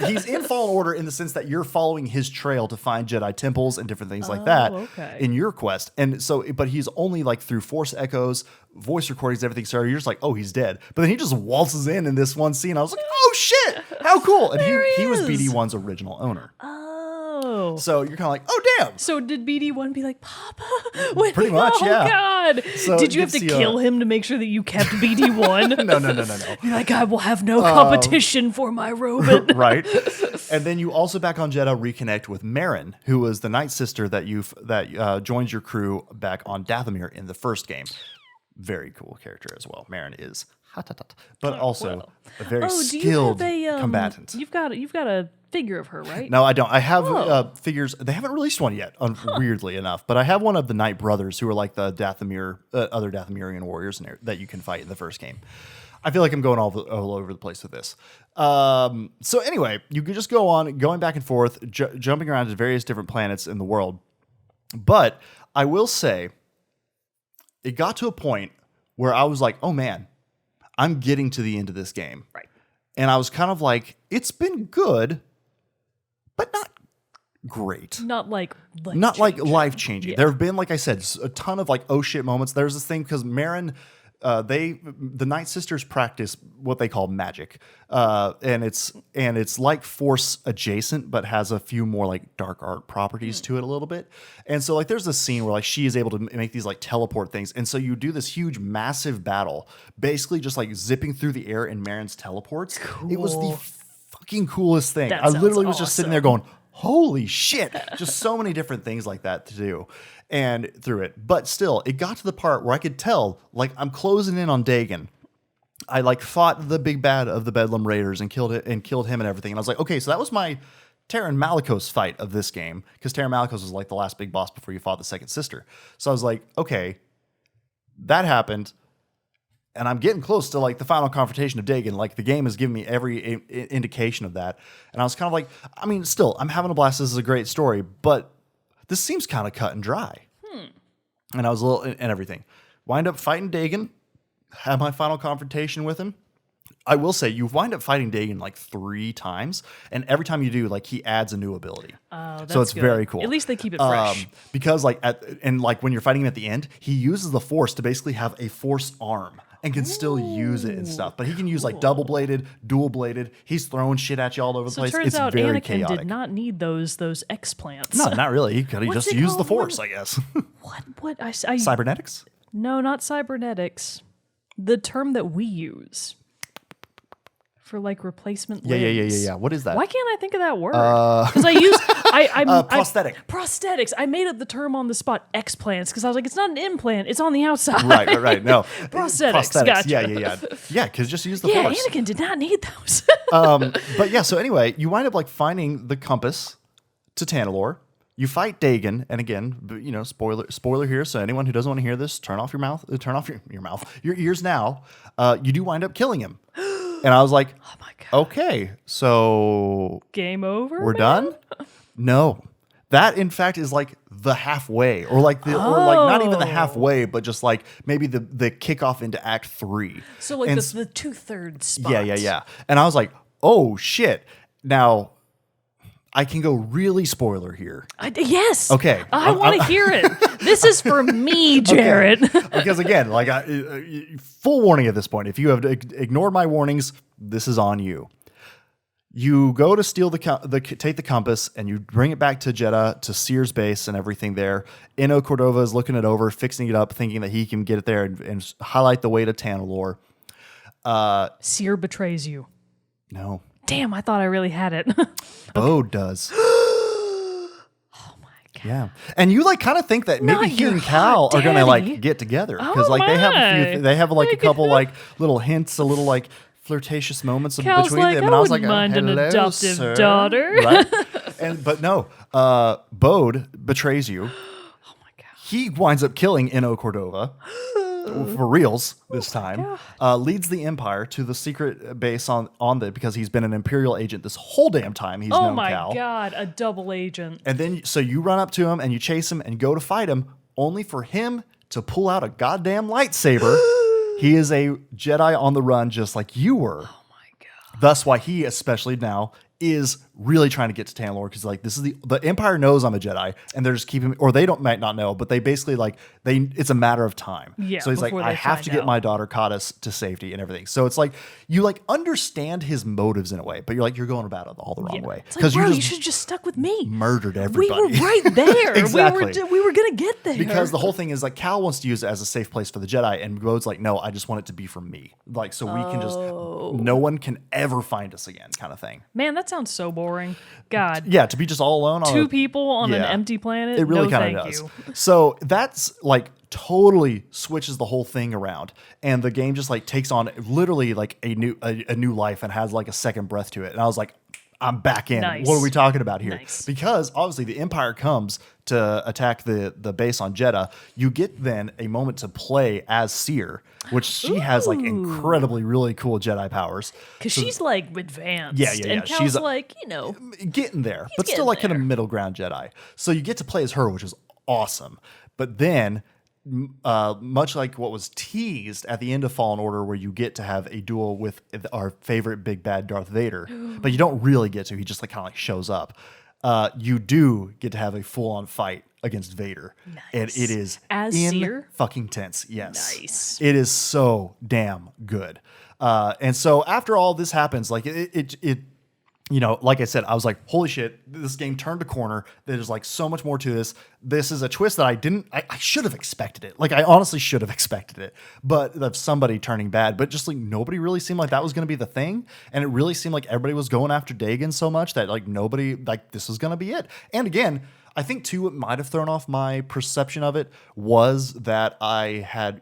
He's in Fallen Order in the sense that you're following his trail to find Jedi temples and different things like that in your quest. And so, but he's only like through Force echoes, voice recordings, everything. So you're just like, oh, he's dead. But then he just waltzes in this one scene. I was like, oh shit, how cool. And he was BD1's original owner. So you're kind of like, oh, damn. So did BD1 be like, Papa? When Pretty much, yeah. Oh, God. So did you you have to see, kill him to make sure that you kept BD1? No. You're like, I will have no competition for my robot. Right. And then you also back on Jeddah reconnect with Marin, who was the Night Sister that joins your crew back on Dathomir in the first game. Very cool character as well. Marin is but also a very skilled combatant. You've got a figure of her, right? No, I don't. I have figures. They haven't released one yet, weirdly enough. But I have one of the Night Brothers, who are like the Dathomir, other Dathomirian warriors that you can fight in the first game. I feel like I'm going all over the place with this. So anyway, you could just going back and forth, jumping around to various different planets in the world. But I will say, it got to a point where I was like, oh man, I'm getting to the end of this game. Right. And I was kind of like, it's been good, but not great. Not like life-changing. Yeah. There have been, like I said, a ton of like, oh shit moments. There's this thing because Marin, the Night Sisters practice what they call magic, and it's like Force adjacent, but has a few more like dark art properties to it a little bit. And so like there's this scene where like she is able to make these like teleport things, and so you do this huge massive battle, basically just like zipping through the air in Marin's teleports. Cool. It was the fucking coolest thing. I literally was just sitting there going, holy shit, just so many different things like that to do and through it. But still, it got to the part where I could tell, like, I'm closing in on Dagon. I like fought the big bad of the Bedlam Raiders and killed him and everything. And I was like, okay, so that was my Terran Malicos fight of this game, because Terran Malicos was like the last big boss before you fought the second sister. So I was like, okay, that happened. And I'm getting close to like the final confrontation of Dagon. Like the game has given me every indication of that. And I was kind of like, I mean, still, I'm having a blast. This is a great story, but this seems kind of cut and dry. And I was a little, and everything. Wind up fighting Dagon, had my final confrontation with him. I will say, you wind up fighting Dagon like 3 times, and every time you do, like he adds a new ability. That's so it's good. very cool. At least they keep it fresh. Because like when you're fighting him at the end, he uses the Force to basically have a Force arm and can still use it and stuff. But he can use like double-bladed, dual-bladed. He's throwing shit at you all over the place. So it turns out very Anakin chaotic. did not need those explants. No, not really. He could have What's just it used the called? Force, I guess. What? Cybernetics? No, not cybernetics. The term that we use for like replacement limbs. Yeah. What is that? Why can't I think of that word? Because I'm prosthetic. Prosthetics. I made up the term on the spot. Explants, because I was like, it's not an implant. It's on the outside. Right. No. Prosthetics. Gotcha. Yeah, because just use the Yeah, Force. Anakin did not need those. But yeah, so anyway, you wind up like finding the compass to Tanalorr. You fight Dagon, and again, you know, spoiler here. So anyone who doesn't want to hear this, turn off your ears now. You do wind up killing him, and I was like, oh my God. Okay, so Game over. We're man? done. No, that in fact is like the halfway, or like or like not even the halfway, but just like maybe the kickoff into Act 3. So like the 2/3 spot. Yeah. And I was like, oh shit. Now, I can go really spoiler here. Yes. Okay. I want to hear it. This is for me, Jerrett. Because again, like full warning at this point. If you have ignored my warnings, this is on you. You go to steal take the compass, and you bring it back to Jeddah, to Seer's base and everything there. Inno Cordova is looking it over, fixing it up, thinking that he can get it there and highlight the way to Tanalorr. Seer betrays you. No. Damn, I thought I really had it. Bode does. Oh my God. Yeah. And you like kind of think that maybe he and Cal are going to like get together, because like they have like a couple like little hints, a little like flirtatious moments Cal's between like, them, and I was like, mind an hello, adoptive sir. daughter. Right? But no, Bode betrays you. Oh my God. He winds up killing Inno Cordova. For reals this time. Leads the Empire to the secret base because he's been an Imperial agent this whole damn time. He's known Cal. Oh my God, a double agent. And then so you run up to him and you chase him and go to fight him, only for him to pull out a goddamn lightsaber. He is a Jedi on the run, just like you were. Oh my God. Thus why he especially now is really trying to get to Tanalorr because like this is the Empire knows I'm a Jedi and they're just keeping me, or they might not know, but they basically like it's a matter of time. Yeah, so he's like, I have to get my daughter Kestis to safety and everything. So it's like you like understand his motives in a way, but you're like you're going about it all the wrong way because you should have just stuck with me. Murdered everybody. We were right there. Exactly. We were gonna get there because the whole thing is like Cal wants to use it as a safe place for the Jedi, and Bode's like, no, I just want it to be for me, like so we can just no one can ever find us again, kind of thing. Man, that sounds so boring. God. Yeah, to be just all alone on two people on an empty planet. It really kind of does. So that's like totally switches the whole thing around, and the game just like takes on literally like a new life and has like a second breath to it. And I was like, I'm back in. Nice. What are we talking about here? Nice. Because obviously the Empire comes to attack the base on Jeddah. You get then a moment to play as Seer, which she has like incredibly really cool Jedi powers. Because she's like advanced. Yeah. And Cal's she's like, getting there, but still like kind of middle ground Jedi. So you get to play as her, which is awesome. But then much like what was teased at the end of Fallen Order, where you get to have a duel with our favorite big bad Darth Vader, but you don't really get to. He just like kind of like shows up. You do get to have a full on fight against Vader, and it is as Seer? Fucking tense. Yes, nice. It is so damn good. And so after all this happens, like it like I said, I was like, holy shit, this game turned a corner. There's like so much more to this. This is a twist that I should have expected it. Like I honestly should have expected it, but of somebody turning bad, but just like nobody really seemed like that was going to be the thing. And it really seemed like everybody was going after Dagon so much that like nobody, like this was going to be it. And again, I think too, what might have thrown off my perception of it was that I had,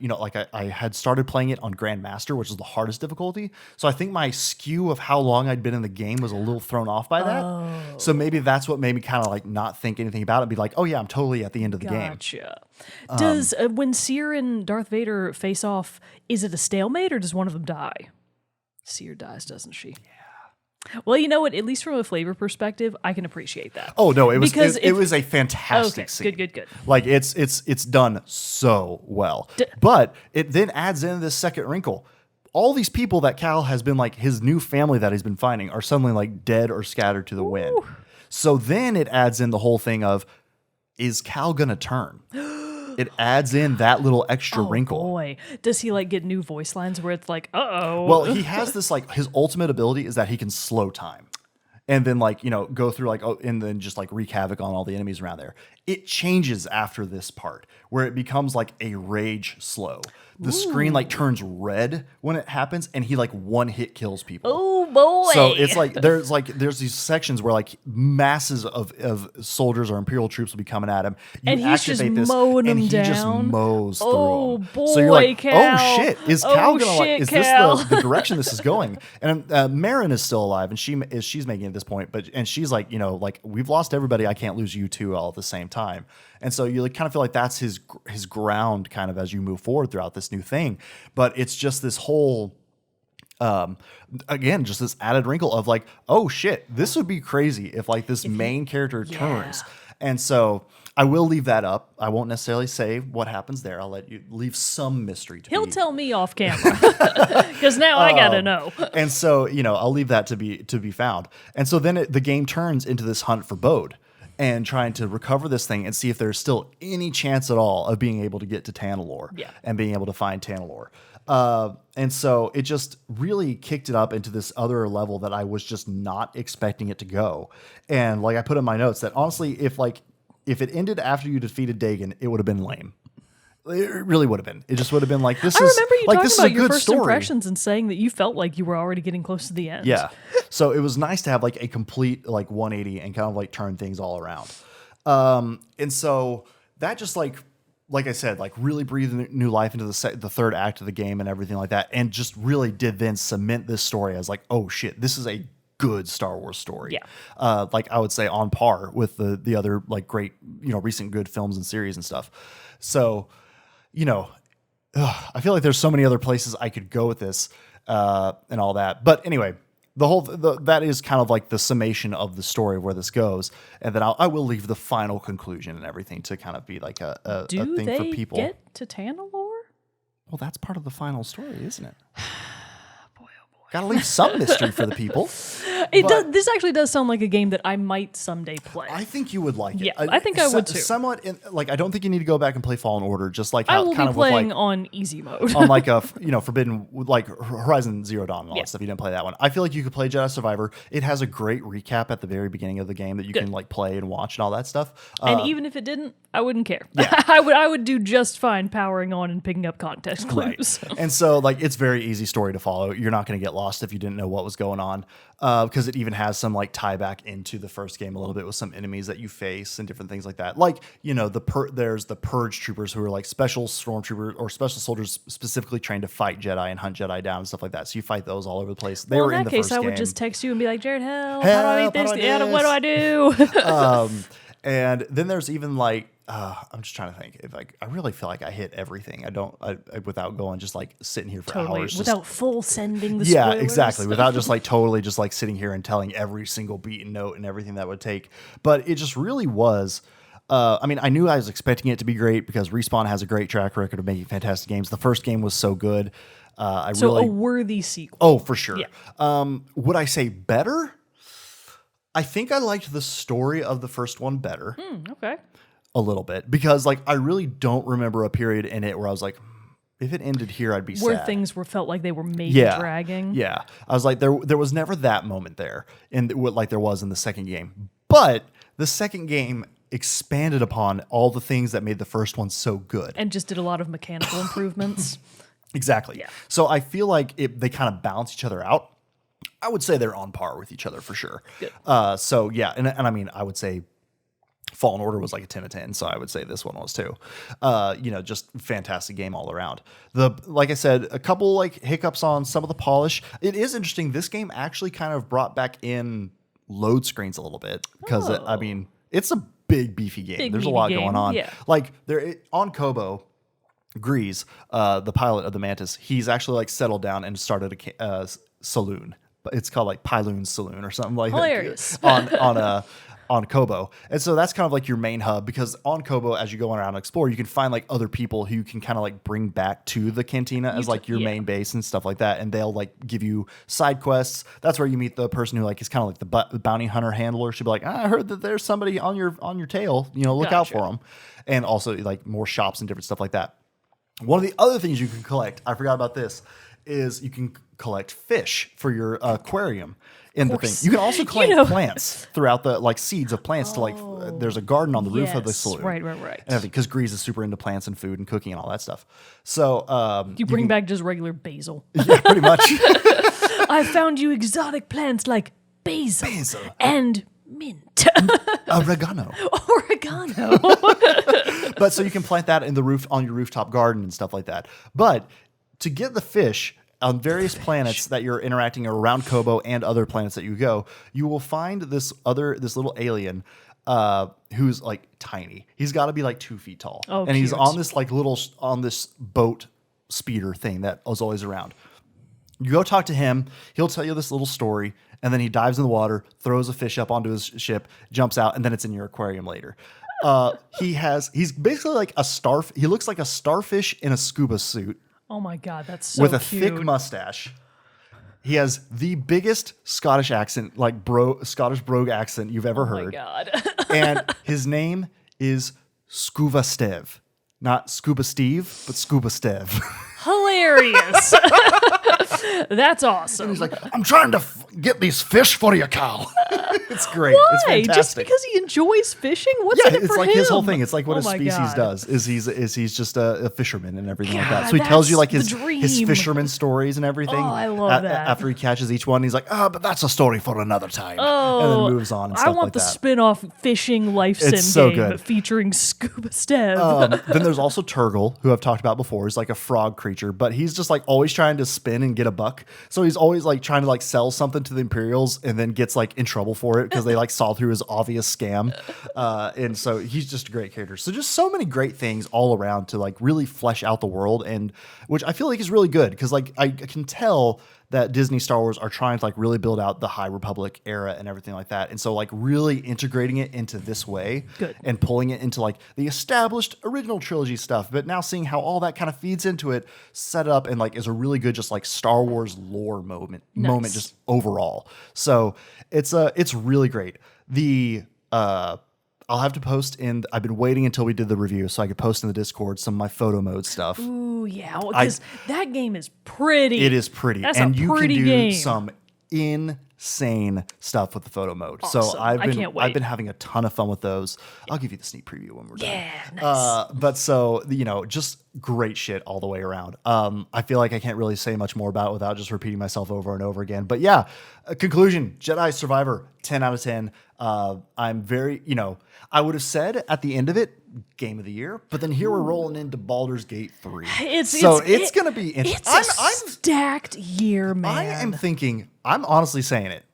I had started playing it on Grandmaster, which is the hardest difficulty. So I think my skew of how long I'd been in the game was a little thrown off by that. So maybe that's what made me kind of like not think anything about it. Be like, oh yeah, I'm totally at the end of the game. Gotcha. Does when Seer and Darth Vader face off, is it a stalemate or does one of them die? Seer dies, doesn't she? Yeah. Well, you know what? At least from a flavor perspective, I can appreciate that. Oh no, it was a fantastic scene. Good. Like it's done so well. But it then adds in this second wrinkle. All these people that Cal has been like his new family that he's been finding are suddenly like dead or scattered to the wind. So then it adds in the whole thing of, is Cal gonna turn? It adds in that little extra wrinkle. Boy, does he like get new voice lines where it's like, uh-oh. Well, he has this like his ultimate ability is that he can slow time. And then like, go through like, and then just like wreak havoc on all the enemies around there. It changes after this part where it becomes like a rage slow. The screen like turns red when it happens, and he like one hit kills people. Oh boy! So it's like there's these sections where like masses of soldiers or Imperial troops will be coming at him. You and he's just mowing them down. Just mows through them. Boy, so you're like, Cal. oh shit, is Cal gonna like? Is Cal. this the direction this is going? And Marin is still alive, and she's making it at this point, and she's like, like we've lost everybody. I can't lose you two all at the same time. And so you like kind of feel like that's his ground kind of as you move forward throughout this new thing. But it's just this whole, again, just this added wrinkle of like, oh shit, this would be crazy if like this main character turns. And so I will leave that up. I won't necessarily say what happens there. I'll let you leave some mystery to He'll tell me off camera because now I gotta know. And so, I'll leave that to be found. And so then the game turns into this hunt for Bode, and trying to recover this thing and see if there's still any chance at all of being able to get to Tanalorr and being able to find Tanalorr. And so it just really kicked it up into this other level that I was just not expecting it to go. And like I put in my notes that honestly, if it ended after you defeated Dagon, it would have been lame. It really would have been. It just would have been like, this is I remember you like, talking about your first story. impressions and saying that you felt like you were already getting close to the end. Yeah. So it was nice to have like a complete like 180 and kind of like turn things all around. And so that just like I said, like really breathed new life into the third act of the game and everything like that. And just really did then cement this story as like, oh shit, this is a good Star Wars story. Yeah. Like I would say on par with the other like great, recent good films and series and stuff. So, I feel like there's so many other places I could go with this and all that. But anyway, that is kind of like the summation of the story of where this goes. And then I will leave the final conclusion and everything to kind of be like a thing for people. Do they get to Tanalorr? Well, that's part of the final story, isn't it? Boy, oh boy. Gotta leave some mystery for the people. This actually does sound like a game that I might someday play. I think you would like it. Yeah, I think I would too. Somewhat, I don't think you need to go back and play Fallen Order. Just like I how will kind be of playing with on easy mode. on like a Forbidden, like Horizon Zero Dawn and all that stuff. You didn't play that one. I feel like you could play Jedi Survivor. It has a great recap at the very beginning of the game that you can like play and watch and all that stuff. And even if it didn't, I wouldn't care. Yeah. I would do just fine powering on and picking up context clues. And so like it's very easy story to follow. You're not going to get lost if you didn't know what was going on, because it even has some like tie back into the first game a little bit with some enemies that you face and different things like that. Like there's the Purge troopers who are like special stormtroopers or special soldiers specifically trained to fight Jedi and hunt Jedi down and stuff like that. So you fight those all over the place. They were in the first game. I would just text you and be like, Jerrett, help! Help, How do I beat this? What do I do? And then there's even like I'm just trying to think if I really feel like I hit everything. I without going just like sitting here for hours without full sending the yeah spoilers. Exactly, without just like totally just like sitting here and telling every single beat and note and everything that would take. But it just really was. I mean, I knew I was expecting it to be great because Respawn has a great track record of making fantastic games. The first game was so good. A worthy sequel. Oh, for sure. Yeah. Would I say better? I think I liked the story of the first one better. Okay. A little bit, because like I really don't remember a period in it where I was like, if it ended here, I'd be sad. Where things felt like they were maybe dragging. Yeah. I was like, there was never that moment there, and like there was in the second game. But the second game expanded upon all the things that made the first one so good. And just did a lot of mechanical improvements. Exactly. Yeah. So I feel like they kind of balance each other out. I would say they're on par with each other for sure. Good. So yeah, and I mean, I would say Fallen Order was like a 10 of 10, so I would say this one was too. Just fantastic game all around. Like I said, a couple like hiccups on some of the polish. It is interesting. This game actually kind of brought back in load screens a little bit because I mean, it's a big beefy game. There's a lot going on. Yeah. Like on Kobo, Grease, the pilot of the Mantis, he's actually like settled down and started a saloon. It's called like Pyloon's Saloon or something like Hilarious. that. On Kobo. And so that's kind of like your main hub, because on Kobo, as you go around and explore, you can find like other people who you can kind of like bring back to the cantina as like your main base and stuff like that. And they'll like give you side quests. That's where you meet the person who like is kind of like the bounty hunter handler. She'll be like, I heard that there's somebody on your tail, look out for them. And also like more shops and different stuff like that. One of the other things you can collect, I forgot about this, is you can collect fish for your aquarium in the thing. You can also collect plants throughout the like seeds of plants to like there's a garden on the roof of the saloon. Right. And because Grease is super into plants and food and cooking and all that stuff. So you bring back just regular basil. Yeah, pretty much. I found you exotic plants like basil. And mint. Oregano. But so you can plant that in the roof on your rooftop garden and stuff like that. But to get the fish on various planets that you're interacting around Kobo and other planets that you go, you will find this little alien who's like tiny. He's got to be like 2 feet tall, and he's on this like on this boat speeder thing that is always around. You go talk to him. He'll tell you this little story, and then he dives in the water, throws a fish up onto his ship, jumps out, and then it's in your aquarium later. He's basically like a he looks like a starfish in a scuba suit. Oh my God, that's so with a cute. thick mustache. He has the biggest Scottish accent, like Scottish brogue accent you've ever heard. Oh my God. And his name is Scuba Stev. Not Scuba Steve, but Scuba Stev. Hilarious. That's awesome. And he's like, I'm trying to get these fish for you, Cal. It's great. Why? It's fantastic. Just because he enjoys fishing? What's in it for him? It's like his whole thing. It's like what Oh a my species God. does. Is he's just a fisherman and everything like that. God, So he tells you like that's his the dream. fisherman stories and everything. Oh, I love that. After he catches each one, he's like, but that's a story for another time. Oh, and then moves on and stuff I want like the that. spin-off fishing life sim It's so game good. featuring Scuba Stev. Then there's also Turgle, who I've talked about before. He's like a frog creature, but he's just like always trying to spin and get a buck. So he's always like trying to like sell something to the Imperials and then gets like in trouble for it because they like saw through his obvious scam. And so he's just a great character. So just so many great things all around to like really flesh out the world, and which I feel like is really good because like I can tell that Disney Star Wars are trying to like really build out the High Republic era and everything like that. And so like really integrating it into this way and pulling it into like the established original trilogy stuff, but now seeing how all that kind of feeds into it, set up and like is a really good just like Star Wars lore moment just overall. So it's really great. I'll have to post I've been waiting until we did the review so I could post in the Discord some of my photo mode stuff. Ooh, yeah. Because that game is pretty. It is pretty. That's and a you pretty can do game. some insane stuff with the photo mode. Awesome. So I can't wait. I've been having a ton of fun with those. I'll give you the sneak preview when we're done. Yeah, nice. But so, just great shit all the way around. I feel like I can't really say much more about it without just repeating myself over and over again. But yeah, conclusion, Jedi Survivor, 10 out of 10. I'm very, I would have said at the end of it, game of the year, but then here we're rolling into Baldur's Gate 3. It's going to be interesting. It's a stacked year, man. I am thinking, I'm honestly saying it.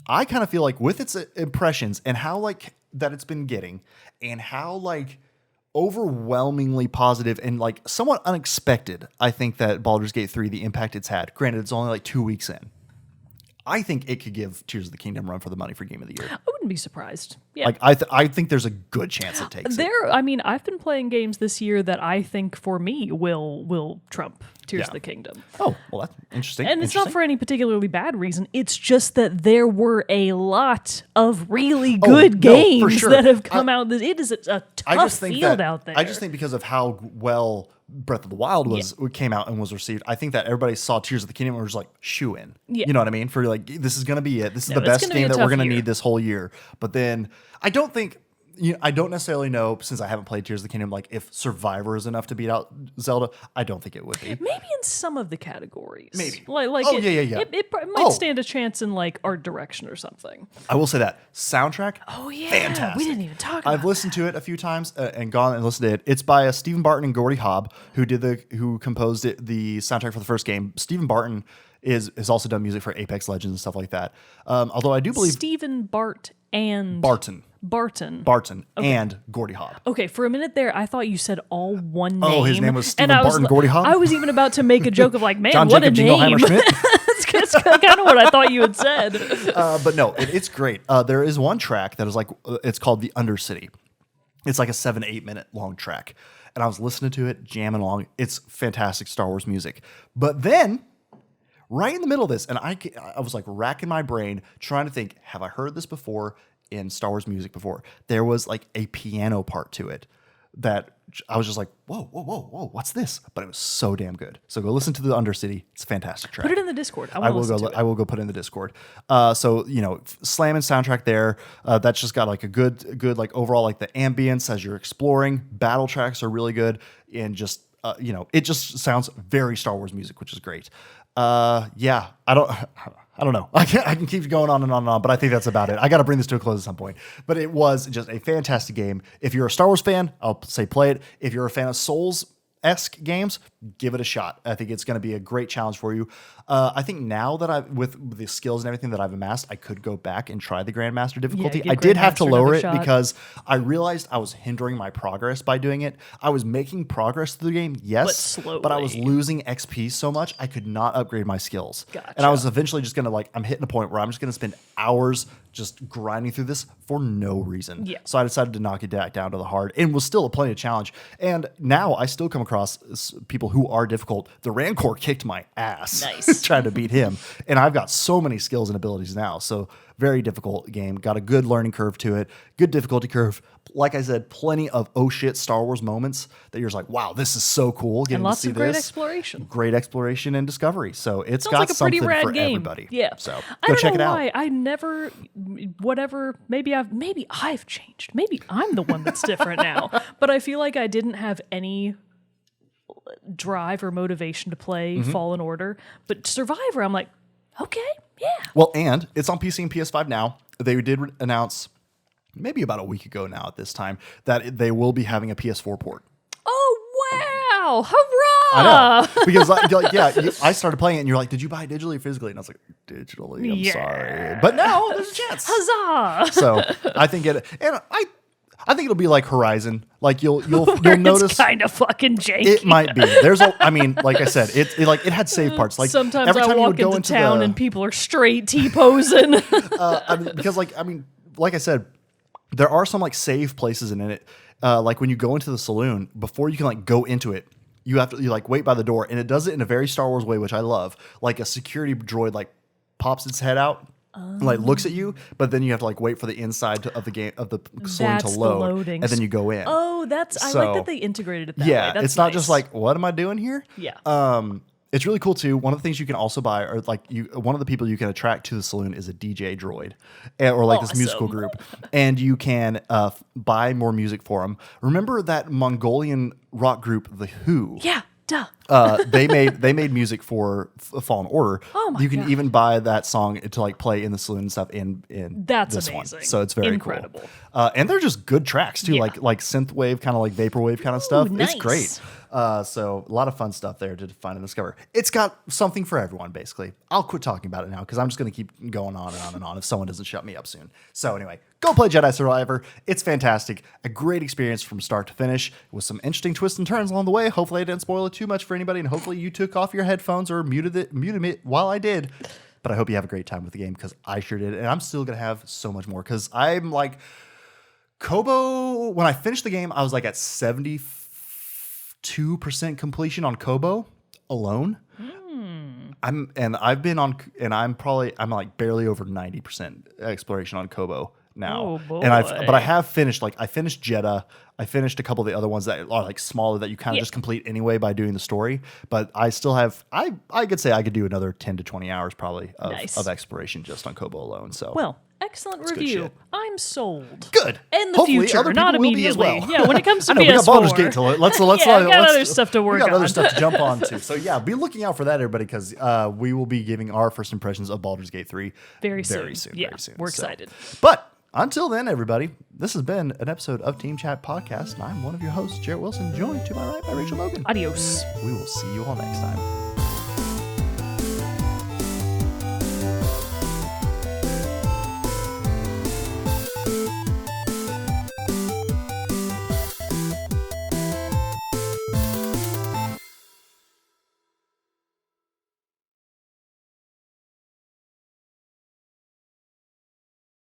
I kind of feel like with its impressions and how like that it's been getting and how like overwhelmingly positive and like somewhat unexpected, I think that Baldur's Gate 3, the impact it's had, granted it's only like 2 weeks in, I think it could give Tears of the Kingdom a run for the money for Game of the Year. I wouldn't be surprised. Yeah. Like I think there's a good chance it takes it. I mean, I've been playing games this year that I think for me will trump Tears of the Kingdom. Oh, well, that's interesting. And it's not for any particularly bad reason. It's just that there were a lot of really good games that have come out. It is a tough field out there. I just think because of how well Breath of the Wild came out and was received, I think that everybody saw Tears of the Kingdom and was like, shoo in. Yeah. You know what I mean? For like, this is going to be it. This is the best game that we're going to need this whole year. But then I don't think... I don't necessarily know, since I haven't played Tears of the Kingdom, like if Survivor is enough to beat out Zelda. I don't think it would be. Maybe in some of the categories. Maybe. It might stand a chance in like art direction or something. I will say that. Soundtrack, fantastic. We didn't even talk about I've listened to it a few times and gone and listened to it. It's by Stephen Barton and Gordy Hobb, who composed the soundtrack for the first game. Stephen Barton has also done music for Apex Legends and stuff like that. Although I do believe... Stephen Barton. And Gordy Hobb. Okay, for a minute there, I thought you said all one name. Oh, his name was Stephen Barton Gordy Hobb? I was even about to make a joke of like, man, John what Jacob a name. Jingleheimer Schmidt. That's kind of what I thought you had said. But no, it's great. There is one track that is like, it's called The Undercity. It's like a 7-8 minute long track. And I was listening to it, jamming along. It's fantastic Star Wars music. But then... right in the middle of this, and I was like racking my brain trying to think, have I heard this before in Star Wars music before? There was like a piano part to it that I was just like, whoa, what's this? But it was so damn good. So go listen to The Undercity. It's a fantastic track. Put it in the Discord. I will go put it in the Discord. So, slamming soundtrack there. That's just got like a good like overall like the ambience as you're exploring. Battle tracks are really good. And just, it just sounds very Star Wars music, which is great. I don't know. I can keep going on and on and on, but I think that's about it. I got to bring this to a close at some point. But it was just a fantastic game. If you're a Star Wars fan, I'll say play it. If you're a fan of Souls-esque games, give it a shot. I think it's going to be a great challenge for you. I think now that with the skills and everything that I've amassed, I could go back and try the Grandmaster difficulty. I did have to lower it because I realized I was hindering my progress by doing it. I was making progress through the game, yes, but I was losing XP so much I could not upgrade my skills. Gotcha. And I was eventually just going to I'm hitting a point where I'm just going to spend hours just grinding through this for no reason. Yeah. So I decided to knock it down to the hard, and was still plenty of challenge. And now I still come across people who are difficult. The Rancor kicked my ass. Nice. Trying to beat him. And I've got so many skills and abilities now. So very difficult game. Got a good learning curve to it. Good difficulty curve. Like I said, plenty of oh shit Star Wars moments that you're just like, wow, this is so cool. And lots of great exploration. Great exploration and discovery. So it's got like something for everybody. Yeah. So go check it out. I never, maybe I've changed. Maybe I'm the one that's different now. But I feel like I didn't have any drive or motivation to play Fallen Order. But Survivor, I'm like, okay, yeah. Well, and it's on PC and PS5 now. They did announce maybe about a week ago now at this time that they will be having a PS4 port. Oh, wow. Hurrah! I know. Because I started playing it and you're like, did you buy it digitally or physically? And I was like, digitally, I'm sorry. But no, there's a chance. Huzzah! So I think and I think it'll be like Horizon. Like you'll Where notice it's kind of fucking janky. it might be. I mean, like I said, it had save parts. Like Sometimes every I time you walk would go into town the, and people are straight T-posing. because like I said, there are some like save places in it. Like when you go into the saloon, before you can like go into it, you like wait by the door, and it does it in a very Star Wars way, which I love. Like a security droid like pops its head out. Like looks at you, but then you have to like wait for the inside of the game of the saloon to That's the load, loading. and then you go in. Oh, I like that they integrated it that way. Yeah, That's it's not nice. just like, what am I doing here? Yeah. It's really cool too. One of the things you can also buy, or like one of the people you can attract to the saloon is a DJ droid, or like this musical Awesome. group, and you can buy more music for them. Remember that Mongolian rock group, The Who? Yeah. Duh. They made music for Fallen Order. Oh my You can God. even buy that song to like play in the saloon and stuff in That's this amazing. one. So it's very Incredible. cool. And they're just good tracks too, Yeah. like synthwave, kind of like vaporwave kind of stuff. nice. It's great. So a lot of fun stuff there to find and discover. It's got something for everyone, basically. I'll quit talking about it now because I'm just going to keep going on and on and on if someone doesn't shut me up soon. So anyway, go play Jedi Survivor. It's fantastic. A great experience from start to finish with some interesting twists and turns along the way. Hopefully I didn't spoil it too much for anybody, and hopefully you took off your headphones or muted it while I did. But I hope you have a great time with the game because I sure did. And I'm still going to have so much more because I'm like Kobo. When I finished the game, I was like at 72% completion on Kobo alone. I'm like barely over 90% exploration on Kobo now. Oh, boy. And I have finished, like I finished Jeddah. I finished a couple of the other ones that are like smaller that you kind of just complete anyway by doing the story. But I still have, I could say I could do another 10 to 20 hours probably of exploration just on Kobo alone. So Well, excellent good review. shit. I'm sold. good. In the Hopefully future, other not people will be as immediately. well. Yeah, when it comes to I know, we got PS4. Baldur's Gate to let's Yeah, we got other stuff to work We got other on. stuff to jump on to. So yeah, be looking out for that, everybody, because we will be giving our first impressions of Baldur's Gate 3 Very soon. very soon. Yeah, very soon. we're So, excited. but until then, everybody, this has been an episode of Team Chat Podcast, and I'm one of your hosts, Jerrett Wilson, joined to my right by Rachel Logan. Adios. We will see you all next time.